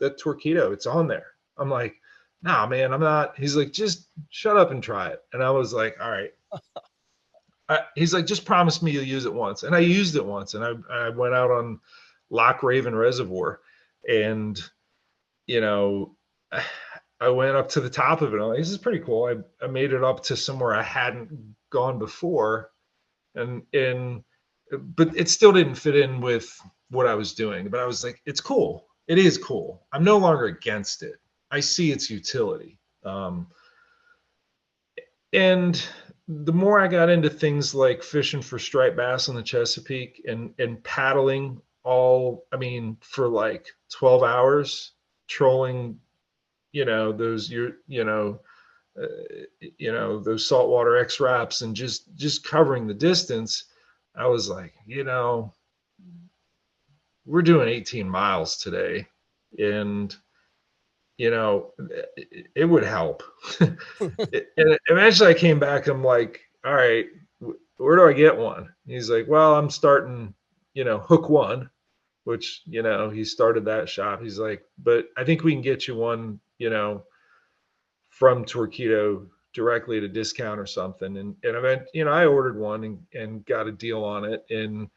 S1: Torqueedo. It's on there. I'm like, nah, man, I'm not. He's like, just shut up and try it. And I was like, all right. He's like, just promise me you'll use it once. And I used it once, and I went out on Loch Raven Reservoir, and I went up to the top of it. I'm like, this is pretty cool. I made it up to somewhere I hadn't gone before, but it still didn't fit in with what I was doing. But I was like, it's cool. It is cool. I'm no longer against it. I see its utility. And the more I got into things like fishing for striped bass on the Chesapeake and paddling for like 12 hours, trolling, those those saltwater X wraps and just covering the distance, I was like, we're doing 18 miles today, and it would help. And eventually I came back. I'm like, all right, where do I get one? He's like, well, I'm starting, Hook One, which, he started that shop. He's like, but I think we can get you one, from Torqueedo directly at a discount or something. And I ordered one and got a deal on it and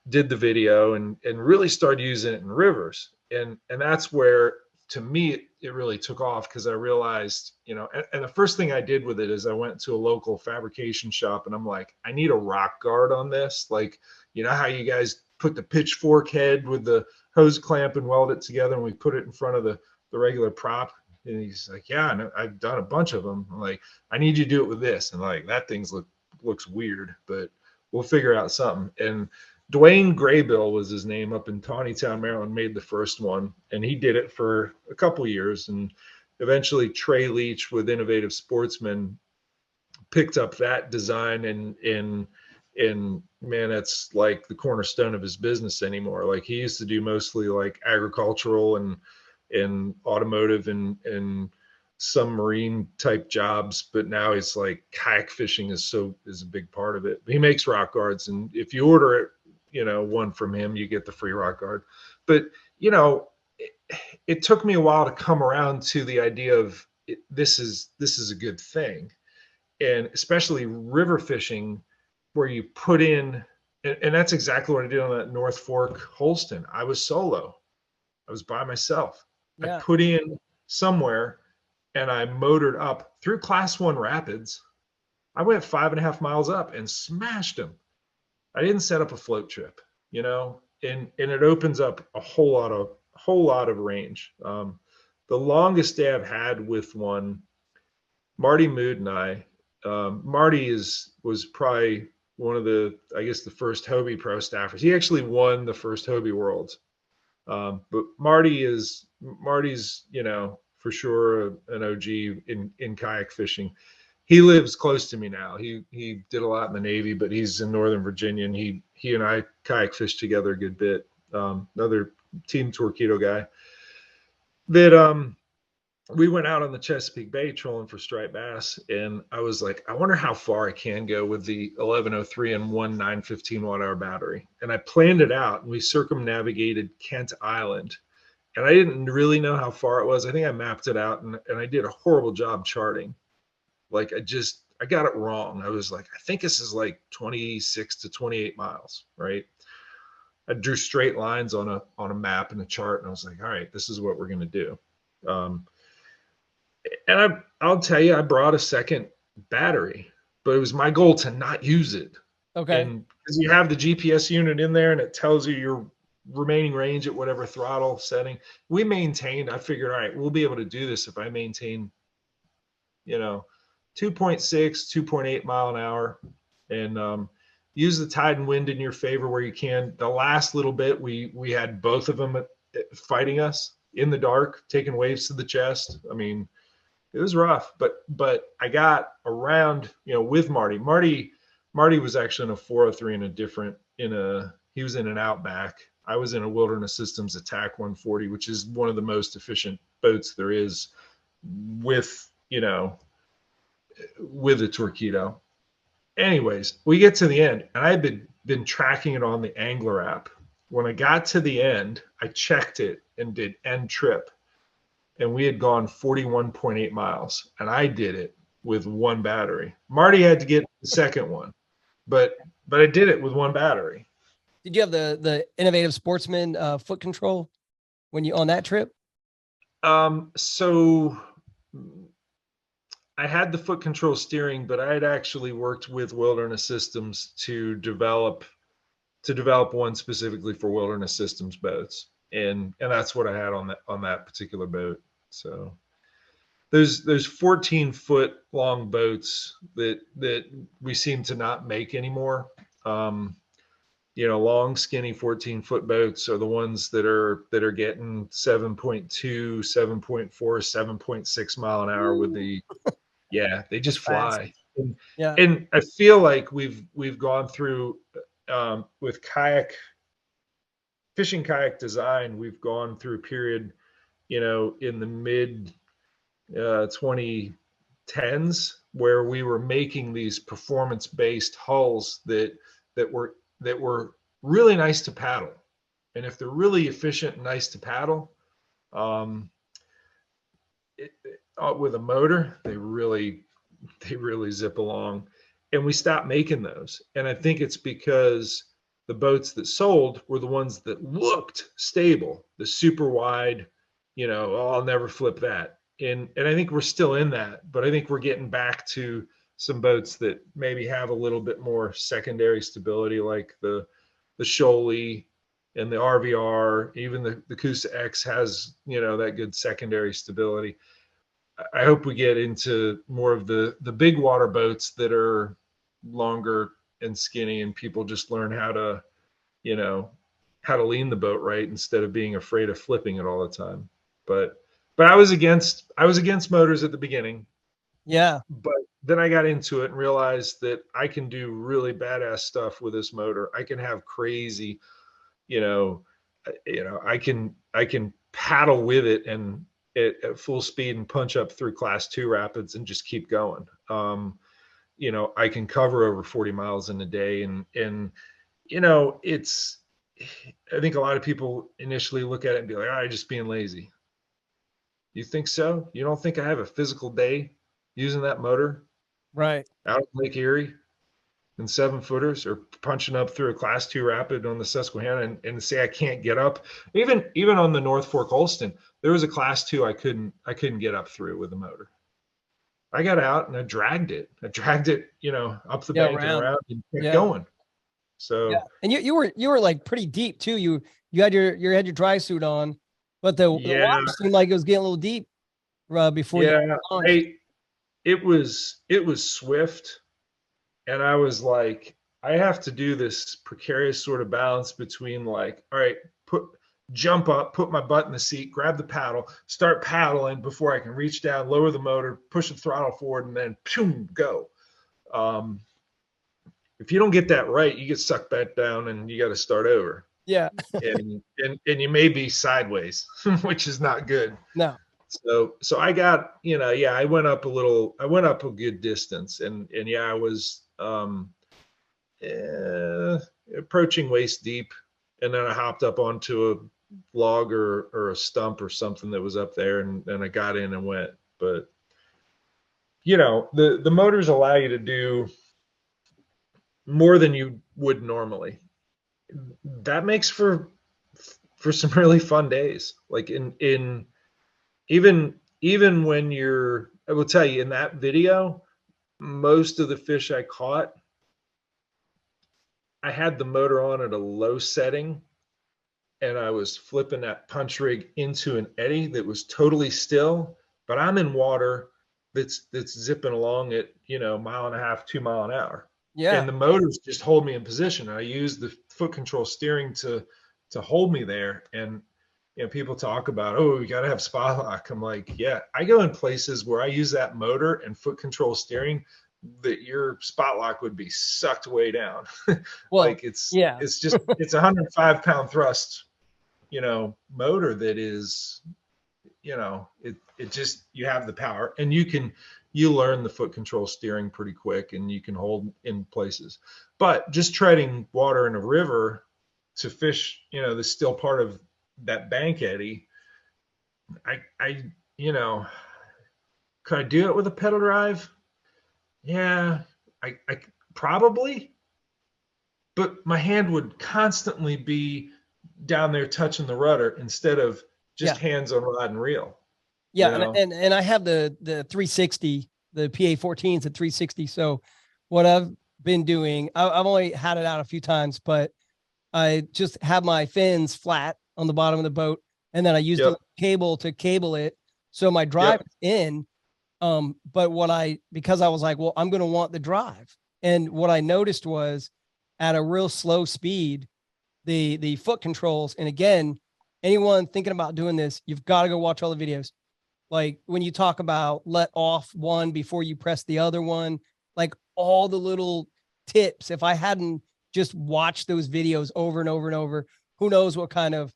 S1: did the video and really started using it in rivers. And that's where, to me, it really took off, because I realized, and the first thing I did with it is I went to a local fabrication shop, and I'm like, I need a rock guard on this. Like, how you guys put the pitchfork head with the hose clamp and weld it together, and we put it in front of the regular prop. And he's like, yeah, I've done a bunch of them. I'm like, I need you to do it with this. And like, that thing's looks weird, but we'll figure out something. And Dwayne Graybill was his name, up in Tawnytown, Maryland, made the first one, and he did it for a couple years. And eventually Trey Leach with Innovative Sportsman picked up that design, and man, it's like the cornerstone of his business anymore. Like, he used to do mostly like agricultural and automotive and some marine type jobs, but now it's like kayak fishing is a big part of it. He makes rock guards, and if you order it, one from him, you get the free rock guard. But it took me a while to come around to the idea of this is a good thing, and especially river fishing, where you put in, and that's exactly what I did on that North Fork Holston. I was solo, I was by myself. I
S3: Yeah.
S1: put in somewhere and I motored up through class 1 rapids. I went 5.5 miles up and smashed them. I didn't set up a float trip, and it opens up a whole lot of range. The longest day I've had with one, Marty Mood and I. Marty was probably one of the, I guess, the first Hobie pro staffers. He actually won the first Hobie Worlds. But Marty's, for sure an OG in kayak fishing. He lives close to me now. He did a lot in the Navy, but he's in Northern Virginia, and he and I kayak fish together a good bit. Another Team Torqueedo guy. That we went out on the Chesapeake Bay trolling for striped bass, and I was like, I wonder how far I can go with the 1103 and one 915 watt-hour battery. And I planned it out, and we circumnavigated Kent Island, and I didn't really know how far it was. I think I mapped it out, and I did a horrible job charting. Like I got it wrong. I was like, I think this is like 26 to 28 miles, right? I drew straight lines on a map and a chart, and I was like, all right, this is what we're gonna do. And I'll tell you, I brought a second battery, but it was my goal to not use it.
S3: Okay.
S1: And because you have the GPS unit in there and it tells you your remaining range at whatever throttle setting, I figured, all right, we'll be able to do this if I maintain, 2.6, 2.8 mile an hour, and use the tide and wind in your favor where you can. The last little bit, we had both of them fighting us in the dark, taking waves to the chest. I mean, it was rough, but I got around, with Marty. Marty was actually in a 403 he was in an Outback. I was in a Wilderness Systems Attack 140, which is one of the most efficient boats there is with a Torqueedo. Anyways, we get to the end, and I had been tracking it on the Angler app. When I got to the end, I checked it and did end trip. And we had gone 41.8 miles, and I did it with one battery. Marty had to get the second one, but I did it with one battery.
S3: Did you have the Innovative Sportsman foot control when you on that trip?
S1: So I had the foot control steering, but I had actually worked with Wilderness Systems to develop one specifically for Wilderness Systems boats. And that's what I had on that particular boat. So there's 14-foot long boats that we seem to not make anymore. Long, skinny 14-foot boats are the ones that are getting 7.2, 7.4, 7.6 mile an hour with they just fly. And I feel like we've gone through with fishing kayak design, we've gone through a period, in the mid 2010s where we were making these performance-based hulls that were really nice to paddle. And if they're really efficient and nice to paddle, with a motor, they really zip along. And we stopped making those. And I think it's because the boats that sold were the ones that looked stable, the super wide, I'll never flip that. And I think we're still in that, but I think we're getting back to some boats that maybe have a little bit more secondary stability, like the Shoaly and the RVR. Even the Coosa X has, that good secondary stability. I hope we get into more of the big water boats that are longer and skinny, and people just learn how to lean the boat right instead of being afraid of flipping it all the time. But I was against motors at the beginning.
S3: Yeah.
S1: But then I got into it and realized that I can do really badass stuff with this motor. I can have crazy, I can paddle with it and at full speed and punch up through class 2 rapids and just keep going. I can cover over 40 miles in a day, and it's, I think a lot of people initially look at it and be like, I'm just being lazy. You think so? You don't think I have a physical day using that motor?
S3: Right.
S1: Out of Lake Erie? and 7-footers, or punching up through a class 2 rapid on the Susquehanna and say I can't get up. Even on the North Fork Holston, there was a class 2 I couldn't get up through with a motor. I got out and I dragged it. Up the bank and around and kept going. So
S3: and you were like pretty deep too. You had your dry suit on, but the water seemed like it was getting a little deep before you launched.
S1: It was swift, and I was like, I have to do this precarious sort of balance between like, all right, jump up, put my butt in the seat, grab the paddle, start paddling before I can reach down, lower the motor, push the throttle forward, and then boom, go. If you don't get that right, you get sucked back down and you got to start over.
S3: Yeah.
S1: and you may be sideways, which is not good.
S3: No.
S1: So I got, I went up a good distance, and I was approaching waist deep, and then I hopped up onto a log or a stump or something that was up there, and I got in and went. But the motors allow you to do more than you would normally. That makes for some really fun days. Like even when I will tell you, in that video, most of the fish I caught, I had the motor on at a low setting, and I was flipping that punch rig into an eddy that was totally still, but I'm in water that's zipping along at 1.5 miles, 2 miles an hour.
S3: Yeah.
S1: And the motors just hold me in position. I use the foot control steering to hold me there. And people talk about, oh, you got to have spot lock. I'm like, yeah, I go in places where I use that motor and foot control steering that your spot lock would be sucked way down.
S3: Well,
S1: like it's 105-pound thrust, motor that is, it just, you have the power, and you learn the foot control steering pretty quick, and you can hold in places. But just treading water in a river to fish, the still part of that bank eddy, I could I do it with a pedal drive? Yeah, I probably, but my hand would constantly be down there touching the rudder instead of just hands on rod and reel.
S3: Yeah, and I have the 360, the PA14s at 360. So what I've been doing, I've only had it out a few times, but I just have my fins flat on the bottom of the boat, and then I use the cable to cable it, so my drive is in. But because I was like, well, I'm going to want the drive. And what I noticed was at a real slow speed, the foot controls. And again, anyone thinking about doing this, you've got to go watch all the videos. Like when you talk about let off one before you press the other one, like all the little tips. If I hadn't just watched those videos over and over and over, who knows what kind of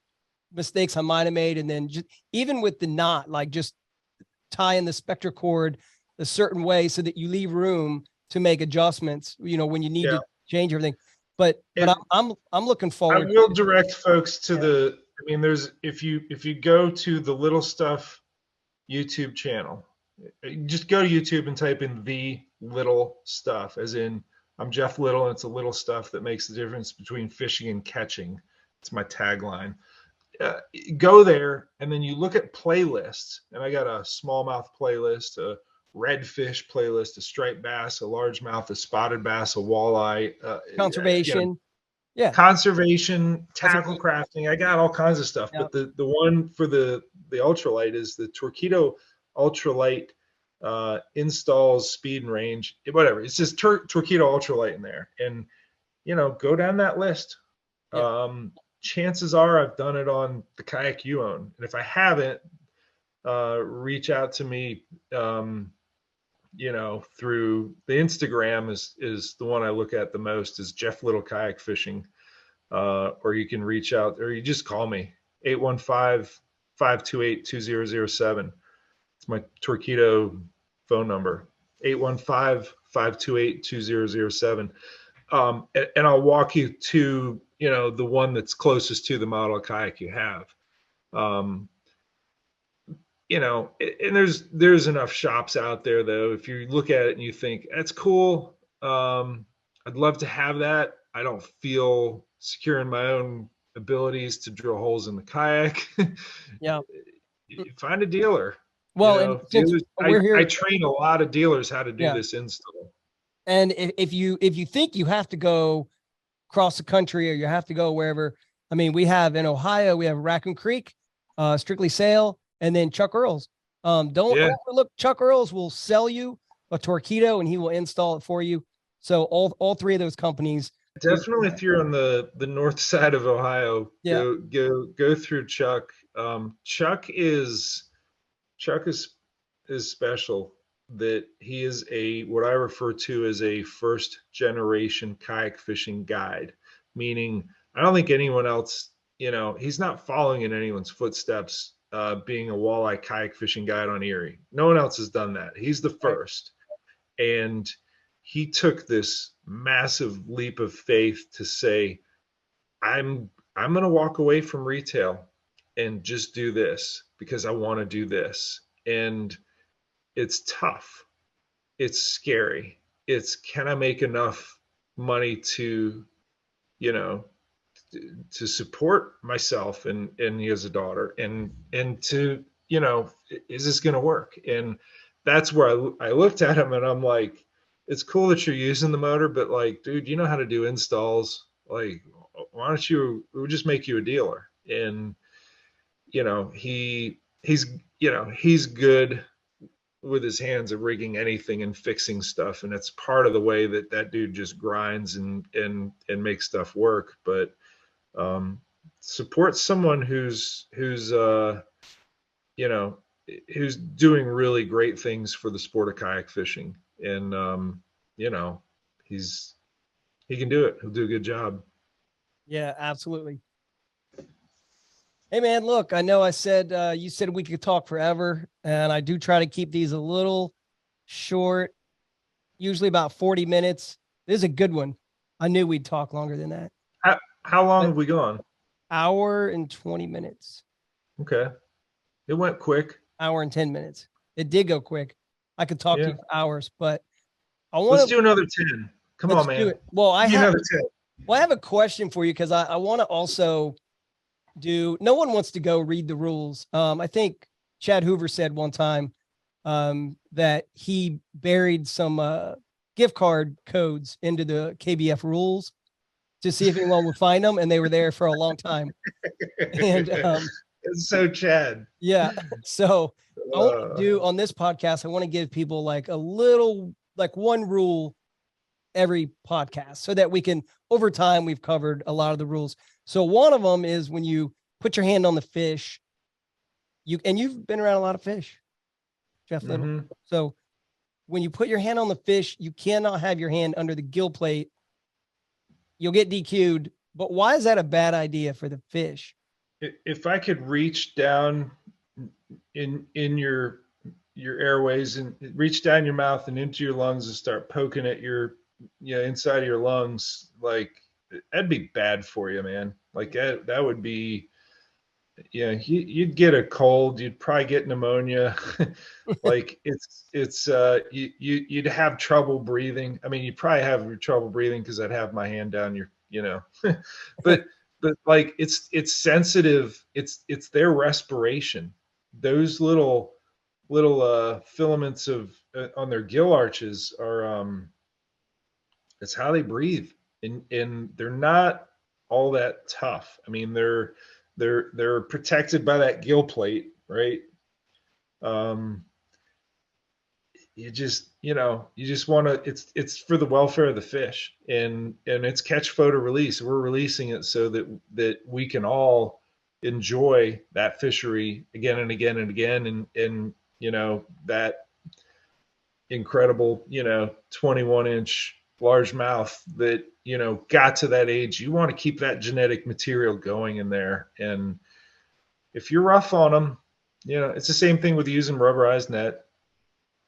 S3: mistakes I might've made. And then just even with the knot, like just tying the spectra cord a certain way so that you leave room to make adjustments, when you need to change everything. But I'm looking forward.
S1: I will direct folks to if you go to the Little Stuff YouTube channel, just go to YouTube and type in The Little Stuff, as in I'm Jeff Little, and it's a little stuff that makes the difference between fishing and catching. It's my tagline. Go there, and then you look at playlists, and I got a smallmouth playlist, a redfish playlist, a striped bass, a largemouth, a spotted bass, a walleye,
S3: conservation,
S1: conservation, tackle crafting. I got all kinds of stuff, but the one for the ultralight is the Torqueedo ultralight installs speed and range, whatever. It's just Torqueedo ultralight in there, and go down that list. Chances are I've done it on the kayak you own. And if I haven't, reach out to me, through the Instagram is the one I look at the most, is Jeff Little Kayak Fishing. Or you can reach out, or you just call me, 815-528-2007. It's my Torqueedo phone number, 815-528-2007. And I'll walk you to, the one that's closest to the model of kayak you have. And there's enough shops out there, though. If you look at it and you think that's cool, I I'd love to have that. I don't feel secure in my own abilities to drill holes in the kayak.
S3: Yeah.
S1: Find a dealer. You
S3: Well, and
S1: know,
S3: since
S1: dealers.
S3: we're
S1: I
S3: here,
S1: train a lot of dealers how to do
S3: yeah.
S1: this install.
S3: And if you think you have to go across the country or you have to go wherever, I mean, we have in Ohio, we have Raccoon Creek, Strictly Sail, and then Chuck Earls. Don't
S1: Yeah,
S3: overlook Chuck Earls will sell you a Torqueedo and he will install it for you. So all three of those companies.
S1: definitely. If you're on the north side of Ohio,
S3: Yeah.
S1: go through Chuck. Chuck is special. That he is a what I refer to as a first generation kayak fishing guide, meaning I don't think anyone else, he's not following in anyone's footsteps, being a walleye kayak fishing guide on Erie. No one else has done that. He's the
S3: Right.
S1: first. And he took this massive leap of faith to say, I'm going to walk away from retail and just do this because I want to do this. And it's tough. It's scary. It's can I make enough money to, you know, to support myself and he has a daughter and to, is this going to work? And that's where I looked at him and I'm like, it's cool that you're using the motor, but like, dude, you know how to do installs. Like, why don't we'll just make you a dealer? And, he's good with his hands at rigging anything and fixing stuff. And it's part of the way that dude just grinds and makes stuff work. But, support someone you know, who's doing really great things for the sport of kayak fishing. And, you know, he can do it. He'll do a good job.
S3: Yeah, absolutely. Hey man, look, I know I said you said we could talk forever, and I do try to keep these a little short, usually about 40 minutes. This is a good one. I knew we'd talk longer than that.
S1: How long
S3: But
S1: have we gone?
S3: hour and 20 minutes.
S1: Okay. It went quick.
S3: Hour and 10 minutes. It did go quick. I could talk to
S1: Yeah.
S3: you for hours, but I
S1: Let's
S3: want to
S1: do another 10. Come on,
S3: let's do
S1: man.
S3: it. Well,
S1: Give me another 10.
S3: I have a question for you because I want to also no one wants to go read the rules. I think Chad Hoover said one time that he buried some gift card codes into the KBF rules to see if anyone would find them, and they were there for a long time. And
S1: It's so Chad.
S3: yeah, so I want to do
S1: Uh,
S3: on this podcast, I want to give people like a little, like one rule every podcast so that we can, over time, we've covered a lot of the rules. So one of them is when you put your hand on the fish, you've been around a lot of fish, Jeff Little.
S1: mhm.
S3: So when you put your hand on the fish, you cannot have your hand under the gill plate. You'll get DQ'd. But why is that a bad idea for the fish?
S1: If I could reach down in your airways and reach down your mouth and into your lungs and start poking at your inside of your lungs, like that'd be bad for you, man. Like that would be, you'd get a cold, you'd probably get pneumonia. Like you'd have trouble breathing. I mean, you probably have trouble breathing because I'd have my hand down your, but like it's sensitive. It's their respiration. Those little filaments of on their gill arches are it's how they breathe, and they're not all that tough. I mean, they're protected by that gill plate, right? Um, you just want to. It's for the welfare of the fish, and it's catch, photo, release. We're releasing it so that we can all enjoy that fishery again and again and again, and that incredible 21-inch largemouth that got to that age. You want to keep that genetic material going in there, and if you're rough on them, it's the same thing with using rubberized net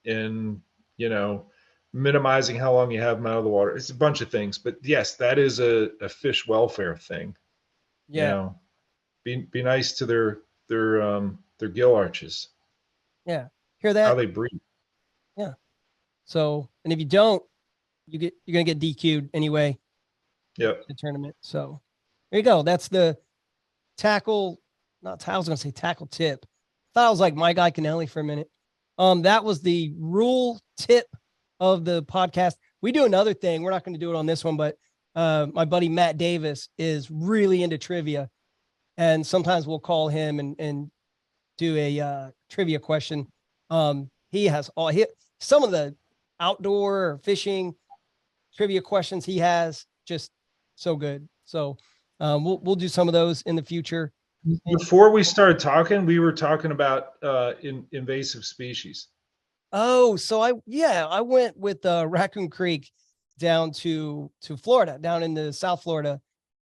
S1: and minimizing how long you have them out of the water. It's a bunch of things, but yes, that is a fish welfare thing.
S3: Yeah.
S1: Be nice to their gill arches,
S3: Yeah. Hear
S1: how
S3: that?
S1: they breathe.
S3: Yeah. So, and if you don't, you're gonna get DQ'd anyway.
S1: Yep.
S3: The tournament. So there you go. That's the tackle. Not I was gonna say tackle tip. Thought I was like my guy Canelli for a minute. That was the rule tip of the podcast. We do another thing. We're not going to do it on this one, but my buddy Matt Davis is really into trivia, and sometimes we'll call him and do a trivia question. He has some of the outdoor fishing trivia questions he has, just so good. So we'll do some of those in the future.
S1: Before we started talking, we were talking about invasive species.
S3: Oh, so I went with Raccoon Creek down to Florida, down in the South Florida,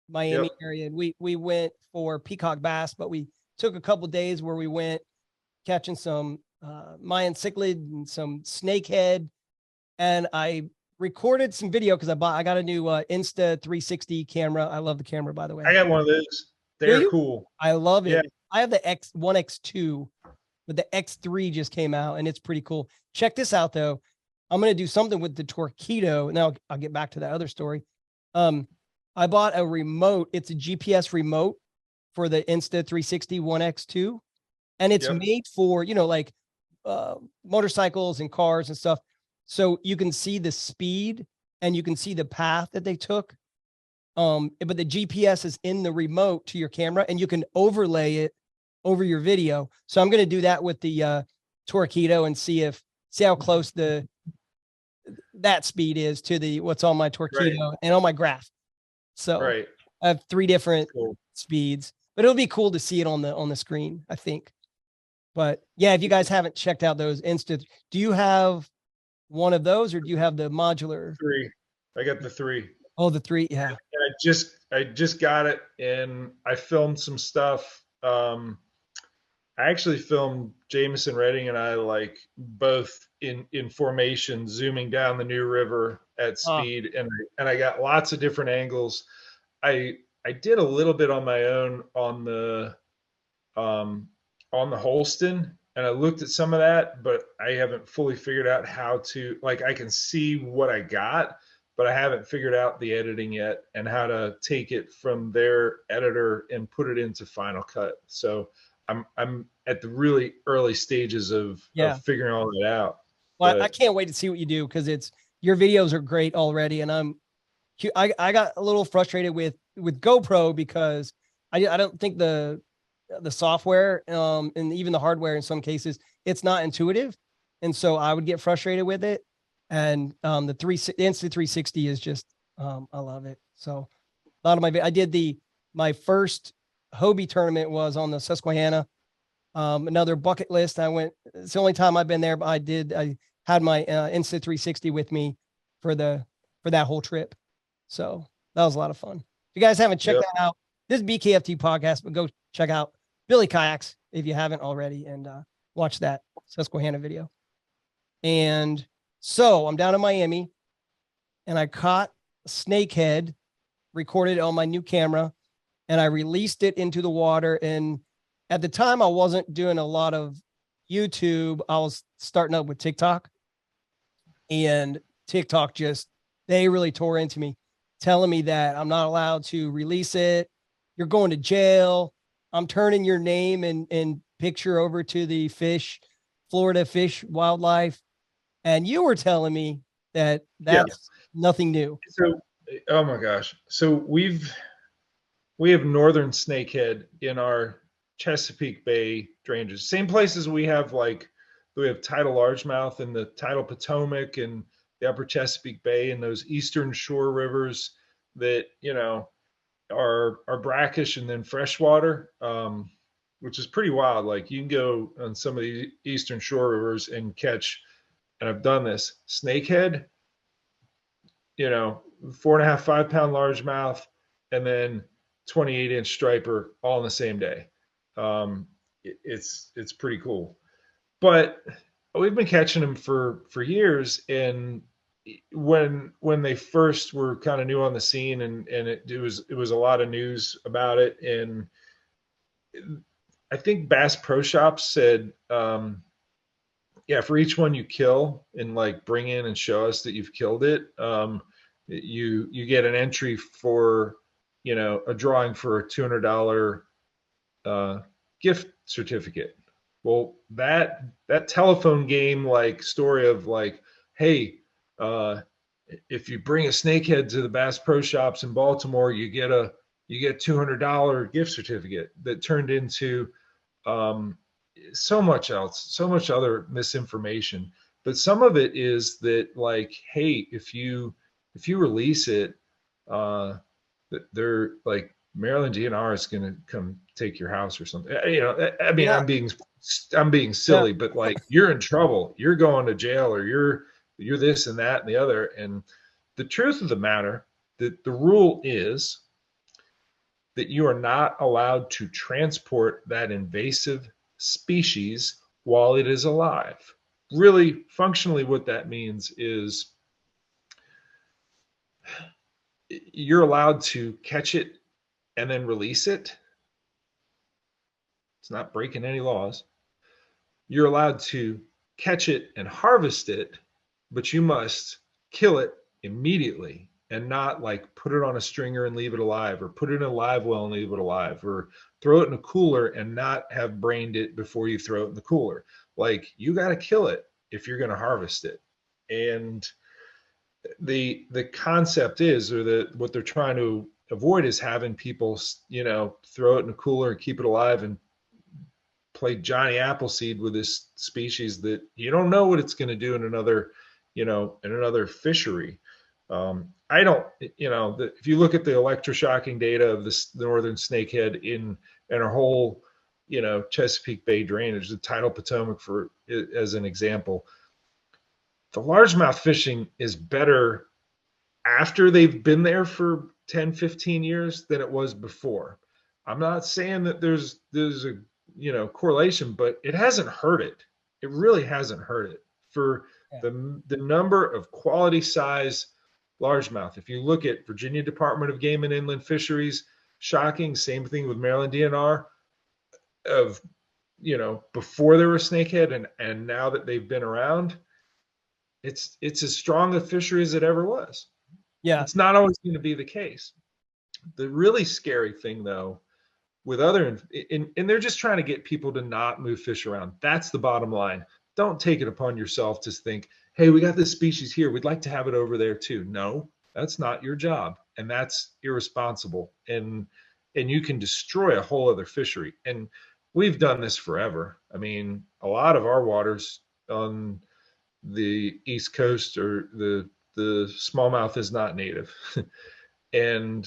S3: Miami area. And we went for peacock bass, but we took a couple days where we went catching some Mayan cichlid and some snakehead. And I recorded some video because I got a new Insta 360 camera. I love the camera, by the way.
S1: I got one of those. They're cool.
S3: I love it.
S1: Yeah.
S3: I have the X1 X2, but the X3 just came out and it's pretty cool. Check this out though. I'm going to do something with the Torqueedo. Now I'll get back to that other story. I bought a remote. It's a GPS remote for the Insta 360 1X2. And it's made for, like motorcycles and cars and stuff. So you can see the speed and you can see the path that they took. But the GPS is in the remote to your camera and you can overlay it over your video. So I'm going to do that with the Torqueedo and see how close that speed is to what's on my Torqueedo and on my graph. So I have 3 different speeds, but it'll be cool to see it on the screen, I think. But yeah, if you guys haven't checked out those Insta, do you have one of those or do you have the modular?
S1: 3. I got the 3.
S3: Oh, the 3. Yeah.
S1: And I just got it and I filmed some stuff. I actually filmed Jameson Redding and I like both in formation, zooming down the New River at speed. And I got lots of different angles. I did a little bit on my own on the Holston, and I looked at some of that, but I haven't fully figured out how to, like, I can see what I got, but I haven't figured out the editing yet and how to take it from their editor and put it into Final Cut. So I'm at the really early stages of figuring all that out.
S3: Well, I can't wait to see what you do because your videos are great already, and I got a little frustrated with GoPro because I don't think the software and even the hardware in some cases it's not intuitive, and so I would get frustrated with it. And the Insta 360 is just I love it. So a lot of I did my first Hobie tournament was on the Susquehanna. Another bucket list. It's the only time I've been there, but I had my Insta 360 with me for that whole trip. So that was a lot of fun. If you guys haven't checked that out, this is BKFT podcast, but go check out BillyKayaks if you haven't already and watch that Susquehanna video. And so I'm down in Miami and I caught a snakehead, recorded it on my new camera, and I released it into the water. And at the time I wasn't doing a lot of YouTube. I was starting up with TikTok, and TikTok they really tore into me, telling me that I'm not allowed to release it. You're going to jail. I'm turning your name and picture over to the Florida Fish Wildlife. And you were telling me that's nothing new.
S1: So, oh my gosh. So we have northern snakehead in our Chesapeake Bay drainages. Same places we have tidal largemouth in the tidal Potomac and the upper Chesapeake Bay and those eastern shore rivers that, are brackish and then freshwater, which is pretty wild. Like you can go on some of the eastern shore rivers and catch, and I've done this, snakehead, 4.5, 5 pound largemouth, and then 28-inch striper all in the same day. It's pretty cool. But we've been catching them for years, and when they first were kind of new on the scene, and it was a lot of news about it, and I think Bass Pro Shops said yeah, for each one you kill and like bring in and show us that you've killed it, you get an entry for, you know, a drawing for a $200 gift certificate. Well, that telephone game like story of like, hey, if you bring a snakehead to the Bass Pro Shops in Baltimore, you get $200 gift certificate, that turned into so much else, so much other misinformation. But some of it is that like, hey, if you release it, they're like Maryland DNR is going to come take your house or something. You know, I mean,
S3: Yeah.
S1: I'm being silly, but like you're in trouble, you're going to jail, or you're this and that and the other. And the truth of the matter, that the rule is that you are not allowed to transport that invasive species while it is alive. Really, functionally, what that means is you're allowed to catch it and then release it. It's not breaking any laws. You're allowed to catch it and harvest it, but you must kill it immediately and not like put it on a stringer and leave it alive, or put it in a live well and leave it alive, or throw it in a cooler and not have brained it before you throw it in the cooler. Like, you got to kill it if you're going to harvest it. And the concept is, or what they're trying to avoid is having people, you know, throw it in a cooler and keep it alive and play Johnny Appleseed with this species that you don't know what it's going to do in another, you know, in another fishery. I don't, you know, if you look at the electroshocking data of this northern snakehead in our whole, you know, Chesapeake Bay drainage, the tidal Potomac for as an example, the largemouth fishing is better after they've been there for 10, 15 years than it was before. I'm not saying that there's a, you know, correlation, but it hasn't hurt it. It really hasn't hurt it for the number of quality size largemouth. If you look at Virginia Department of Game and Inland Fisheries, shocking, same thing with Maryland DNR, of, you know, before there were snakehead and now that they've been around, it's as strong a fishery as it ever was.
S3: Yeah.
S1: It's not always going to be the case. The really scary thing though, with other, and they're just trying to get people to not move fish around. That's the bottom line. Don't take it upon yourself to think, hey, we got this species here, we'd like to have it over there too. No, that's not your job, and that's irresponsible, and you can destroy a whole other fishery. And we've done this forever. I mean, a lot of our waters on the East Coast, or the smallmouth is not native. And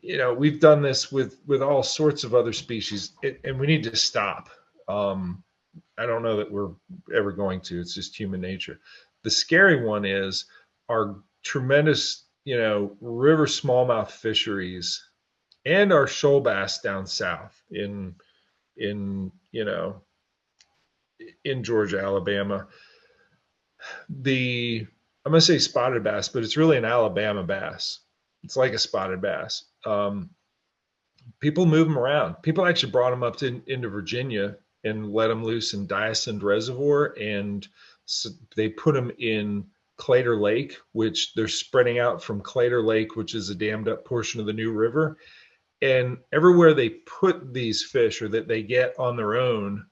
S1: you know, we've done this with all sorts of other species, and we need to stop. I don't know that we're ever going to. It's just human nature. The scary one is our tremendous, you know, river smallmouth fisheries and our shoal bass down south in you know, in Georgia, Alabama. I'm going to say spotted bass, but it's really an Alabama bass. It's like a spotted bass. People move them around. People actually brought them up into Virginia and let them loose in Diasond Reservoir, and so they put them in Clater Lake, which they're spreading out from Clater Lake, which is a dammed up portion of the New River. And everywhere they put these fish, or that they get on their own,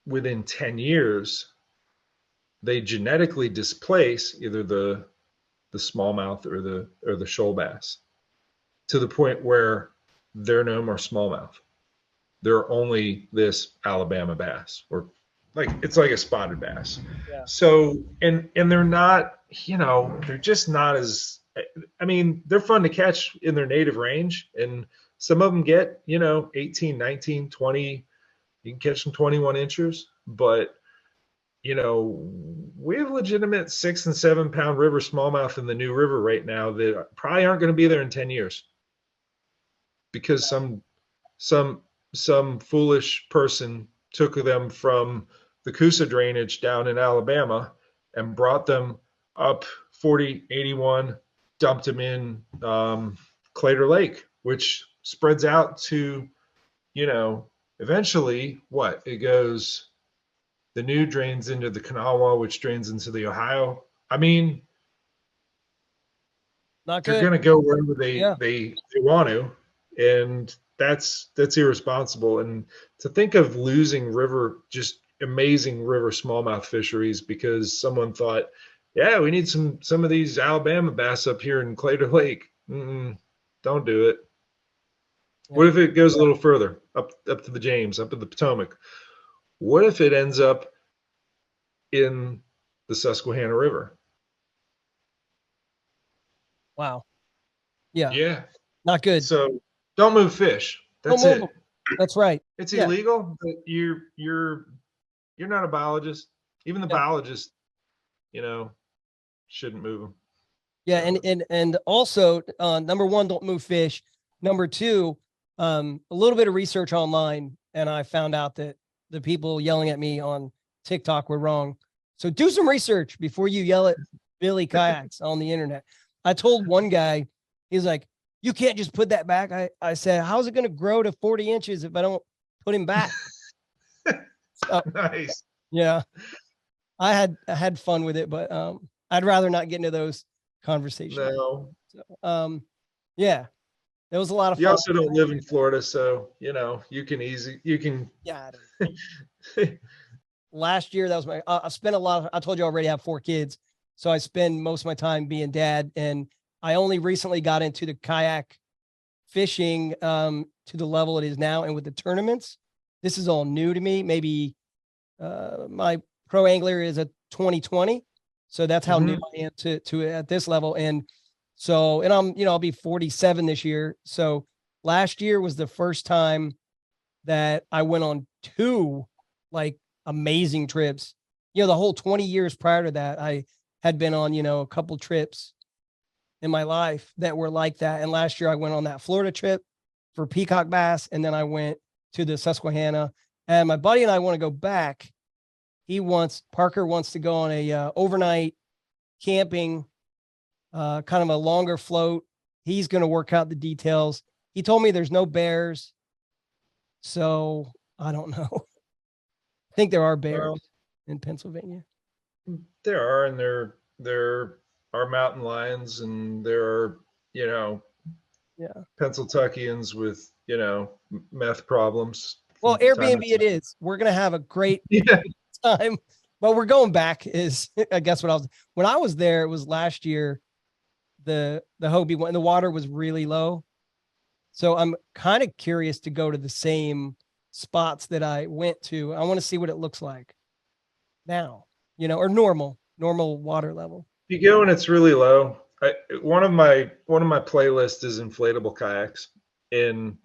S1: within 10 years, they genetically displace either the smallmouth or the shoal bass, to the point where they're no more smallmouth. They're only this Alabama bass, or like, it's like a spotted bass.
S3: Yeah.
S1: So, and they're not, you know, they're just not as, I mean, they're fun to catch in their native range, and some of them get, you know, 18, 19, 20, you can catch them 21 inches, but you know, we have legitimate 6 and 7 pound river smallmouth in the New River right now that probably aren't going to be there in 10 years, because some foolish person took them from the Coosa drainage down in Alabama and brought them up 4081, dumped them in Clater Lake, which spreads out to, you know, Eventually, it goes, the new drains into the Kanawha, which drains into the Ohio. I mean,
S3: Not
S1: they're
S3: good.
S1: going to go wherever
S3: Yeah.
S1: they want to, and that's irresponsible. And to think of losing just amazing river smallmouth fisheries because someone thought, yeah, we need some of these Alabama bass up here in Claytor Lake. Don't do it.
S3: Yeah.
S1: What if it goes a little further up to the James, up to the Potomac? What if it ends up in the Susquehanna River?
S3: Wow. Yeah.
S1: Yeah.
S3: Not good.
S1: So don't move fish.
S3: Don't
S1: That's
S3: move them.
S1: it.
S3: That's right.
S1: It's
S3: Yeah.
S1: illegal, but you're not a biologist. Even the
S3: Yeah.
S1: biologists, shouldn't move them.
S3: Yeah.
S1: So,
S3: And also, number one, don't move fish. Number two, a little bit of research online, and I found out that the people yelling at me on TikTok were wrong. So do some research before you yell at BillyKayaks on the internet. I told one guy, he's like, you can't just put that back. I said, how's it going to grow to 40 inches if I don't put him back? So,
S1: nice.
S3: yeah, I had fun with it, but I'd rather not get into those conversations.
S1: No.
S3: So, yeah, it was a lot of fun.
S1: You also don't live in Florida, so you can.
S3: Yeah. Last year, that was I spent I told you I already have 4 kids. So I spend most of my time being dad. And I only recently got into the kayak fishing to the level it is now. And with the tournaments, this is all new to me. Maybe my pro angler is a 2020. So that's how new I am to it at this level. And so, and I'll be 47 this year. So last year was the first time that I went on 2 like amazing trips. The whole 20 years prior to that, I had been on, a couple trips in my life that were like that. And last year I went on that Florida trip for peacock bass. And then I went to the Susquehanna, and my buddy and I want to go back. Parker wants to go on a overnight camping, kind of a longer float. He's going to work out the details. He told me there's no bears. So I don't know. I think there are bears in Pennsylvania.
S1: There are, and there are mountain lions, and there are, Pennsylvanians with, meth problems.
S3: Well, Airbnb it is. We're going to have a great time, but we're going back I guess when I was there, it was last year, the Hobie one, the water was really low. So I'm kind of curious to go to the same spots that I went to. I want to see what it looks like now, or normal water level.
S1: If you go and it's really low, one of my playlists is inflatable kayaks. In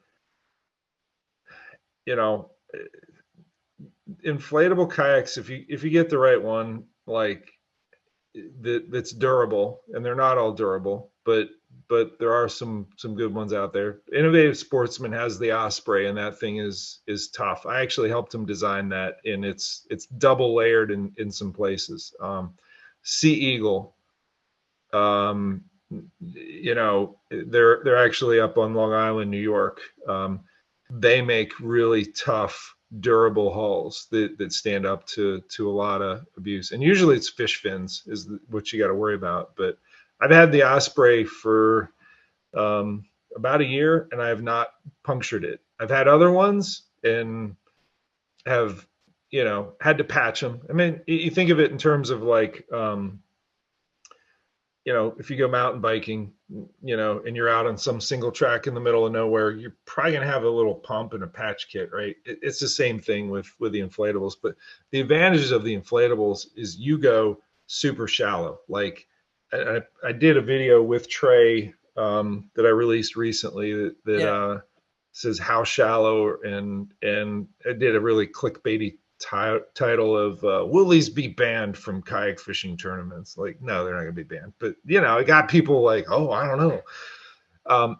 S1: inflatable kayaks, if you get the right one, like that's durable, and they're not all durable, but there are some good ones out there. Innovative Sportsman has the Osprey, and that thing is tough. I actually helped him design that, and it's double layered in some places. Sea Eagle, they're actually up on Long Island, New York. They make really tough, durable hulls that stand up to a lot of abuse, and usually it's fish fins is what you got to worry about. But I've had the Osprey for about a year, and I have not punctured it. I've had other ones and have had to patch them. I mean, you think of it in terms of like if you go mountain biking, and you're out on some single track in the middle of nowhere, you're probably going to have a little pump and a patch kit, right? It's the same thing with the inflatables. But the advantages of the inflatables is you go super shallow. Like I did a video with Trey that I released recently that says how shallow, and I did a really clickbaity title of will these be banned from kayak fishing tournaments? Like, no, they're not going to be banned, but it got people like, oh, I don't know.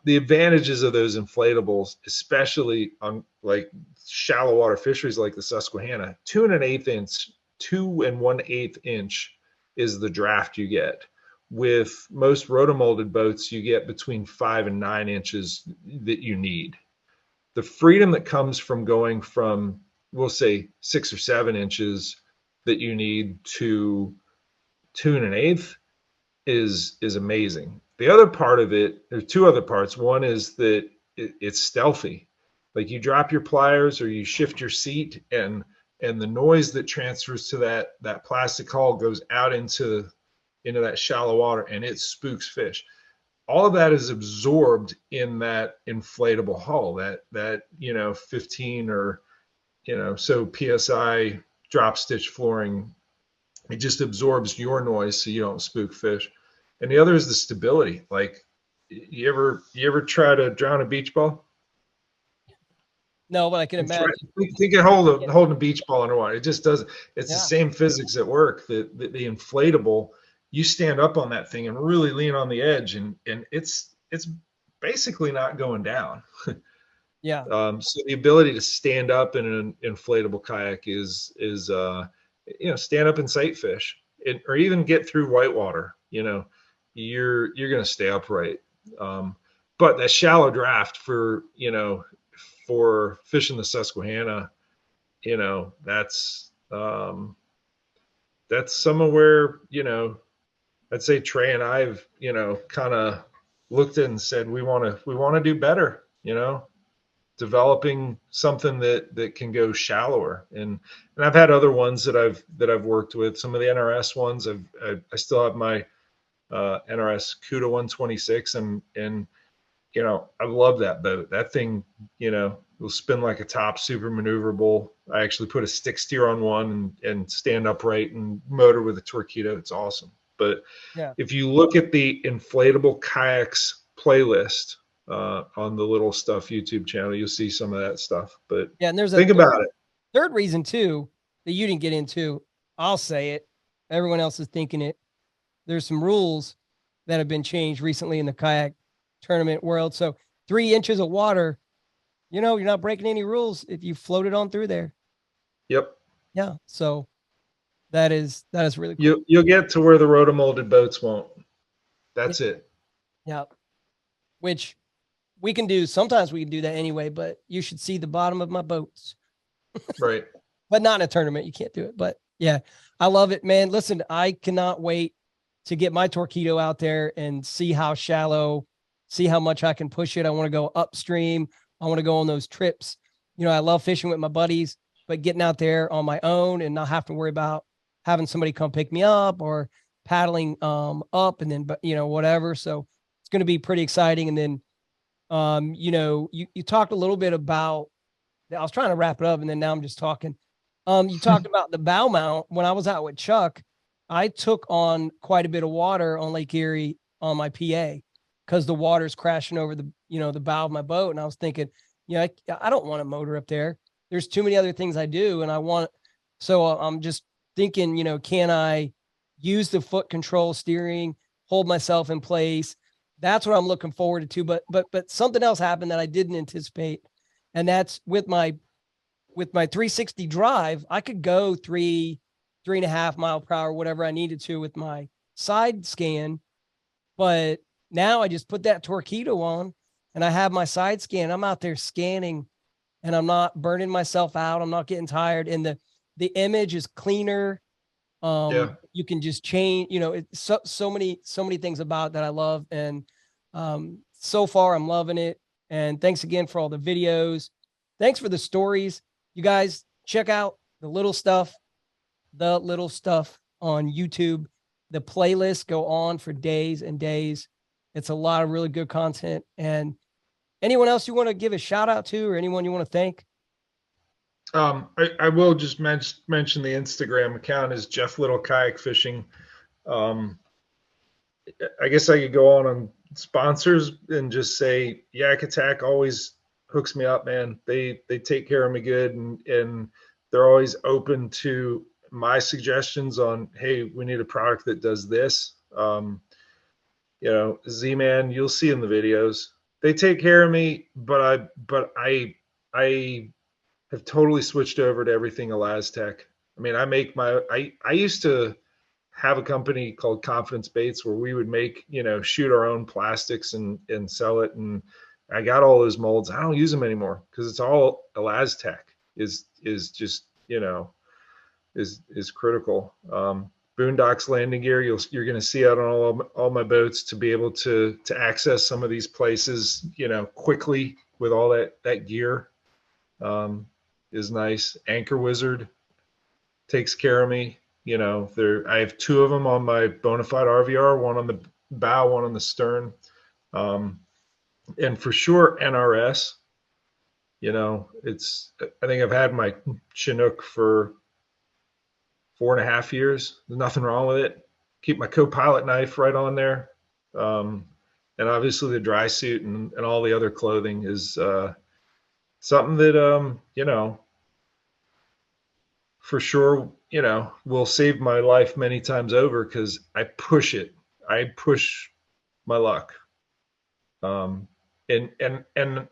S1: The advantages of those inflatables, especially on like shallow water fisheries like the Susquehanna, 2 1/8 inch is the draft you get. With most rotomolded boats, you get between 5 and 9 inches that you need. the freedom that comes from going from, we'll say 6 or 7 inches that you need to 2 1/8 is amazing. The other part of it, there's 2 other parts. One is that it's stealthy. Like you drop your pliers or you shift your seat, and the noise that transfers to that plastic hull goes out into that shallow water, and it spooks fish. All of that is absorbed in that inflatable hull, that 15 or so psi drop stitch flooring. It just absorbs your noise so you don't spook fish. And the other is the stability. Like, you ever try to drown a beach ball?
S3: No, but I can imagine.
S1: Think of holding a beach ball underwater. It just doesn't. It's the
S3: Yeah.
S1: same physics at work. The inflatable, you stand up on that thing and really lean on the edge, and it's basically not going down.
S3: Yeah.
S1: So the ability to stand up in an inflatable kayak is stand up and sight fish, or even get through whitewater. You're going to stay upright. But that shallow draft for fishing the Susquehanna, that's some of where, I'd say Trey and I've, kind of looked at and said, we want to do better, developing something that can go shallower. And I've had other ones that I've worked with. Some of the NRS ones, I still have my NRS CUDA 126, and I love that boat. That thing, will spin like a top, super maneuverable. I actually put a stick steer on one and stand upright and motor with a Torqueedo. It's awesome. But
S3: Yeah.
S1: if you look at the inflatable kayaks playlist on the Little Stuff YouTube channel, you'll see some of that stuff. But
S3: Yeah, and there's
S1: think about it.
S3: Third reason too that you didn't get into. I'll say it. Everyone else is thinking it. There's some rules that have been changed recently in the kayak tournament world. So 3 inches of water, you're not breaking any rules if you float it on through there.
S1: Yep.
S3: Yeah. So that is really cool.
S1: You'll get to where the rotomolded boats won't. That's it.
S3: Yeah. Which we can do. Sometimes we can do that anyway, but you should see the bottom of my boats.
S1: Right.
S3: But not in a tournament. You can't do it. But yeah, I love it, man. Listen, I cannot wait to get my Torqueedo out there and see how shallow, see how much I can push it. I want to go upstream. I want to go on those trips. I love fishing with my buddies, but getting out there on my own and not have to worry about having somebody come pick me up or paddling up and then, whatever. So it's going to be pretty exciting. And then, you talked a little bit about, I was trying to wrap it up and then now I'm just talking. You talked about the bow mount. When I was out with Chuck, I took on quite a bit of water on Lake Erie on my PA because the water's crashing over the bow of my boat. And I was thinking, I don't want to motor up there. There's too many other things I do. And so I'm just thinking, can I use the foot control steering, hold myself in place? That's what I'm looking forward to. But something else happened that I didn't anticipate. And that's with my 360 drive, I could go 3.5 mile per hour, whatever I needed to with my side scan. But now I just put that Torqueedo on and I have my side scan. I'm out there scanning and I'm not burning myself out. I'm not getting tired. And the image is cleaner. You can just change, it's so many things about it that I love. And so far I'm loving it. And thanks again for all the videos. Thanks for the stories. You guys check out the little stuff on YouTube. The playlists go on for days and days. It's a lot of really good content. And anyone else you want to give a shout out to or anyone you want to thank?
S1: I will just mention the Instagram account is Jeff Little Kayak Fishing. I guess I could go on sponsors and just say Yak Attack always hooks me up, man. They take care of me good, and they're always open to my suggestions on, hey, we need a product that does this. Z-Man, you'll see in the videos, they take care of me, but I have totally switched over to everything Elastec. I mean, I used to have a company called Confidence Baits where we would make, shoot our own plastics and sell it. And I got all those molds. I don't use them anymore because it's all Elastec is just, is critical. Boondocks landing gear, you're going to see out on all my boats to be able to access some of these places, quickly with all that gear, is nice. Anchor Wizard takes care of me. I have 2 of them on my Bonafide RVR, one on the bow, one on the stern. And for sure, NRS, I think I've had my Chinook for 4.5 years. There's nothing wrong with it. Keep my co-pilot knife right on there. And obviously the dry suit and all the other clothing is something that, for sure, will save my life many times over because I push it. I push my luck. And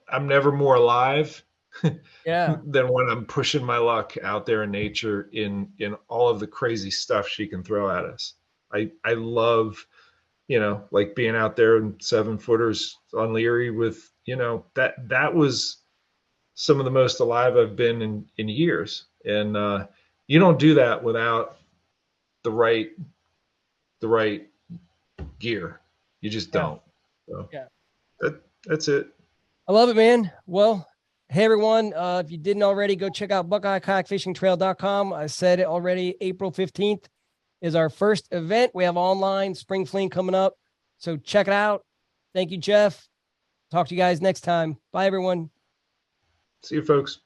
S1: I'm never more alive
S3: Yeah.
S1: than when I'm pushing my luck out there in nature in all of the crazy stuff she can throw at us. I love, like being out there in 7-footers on Leary with, that was some of the most alive I've been in years. And you don't do that without the right gear. You just don't. So
S3: Yeah.
S1: that's it.
S3: I love it, man. Well, hey, everyone. If you didn't already, go check out BuckeyeKayakFishingTrail.com. I said it already. April 15th is our first event. We have online spring fling coming up. So check it out. Thank you, Jeff. Talk to you guys next time. Bye, everyone.
S1: See you, folks.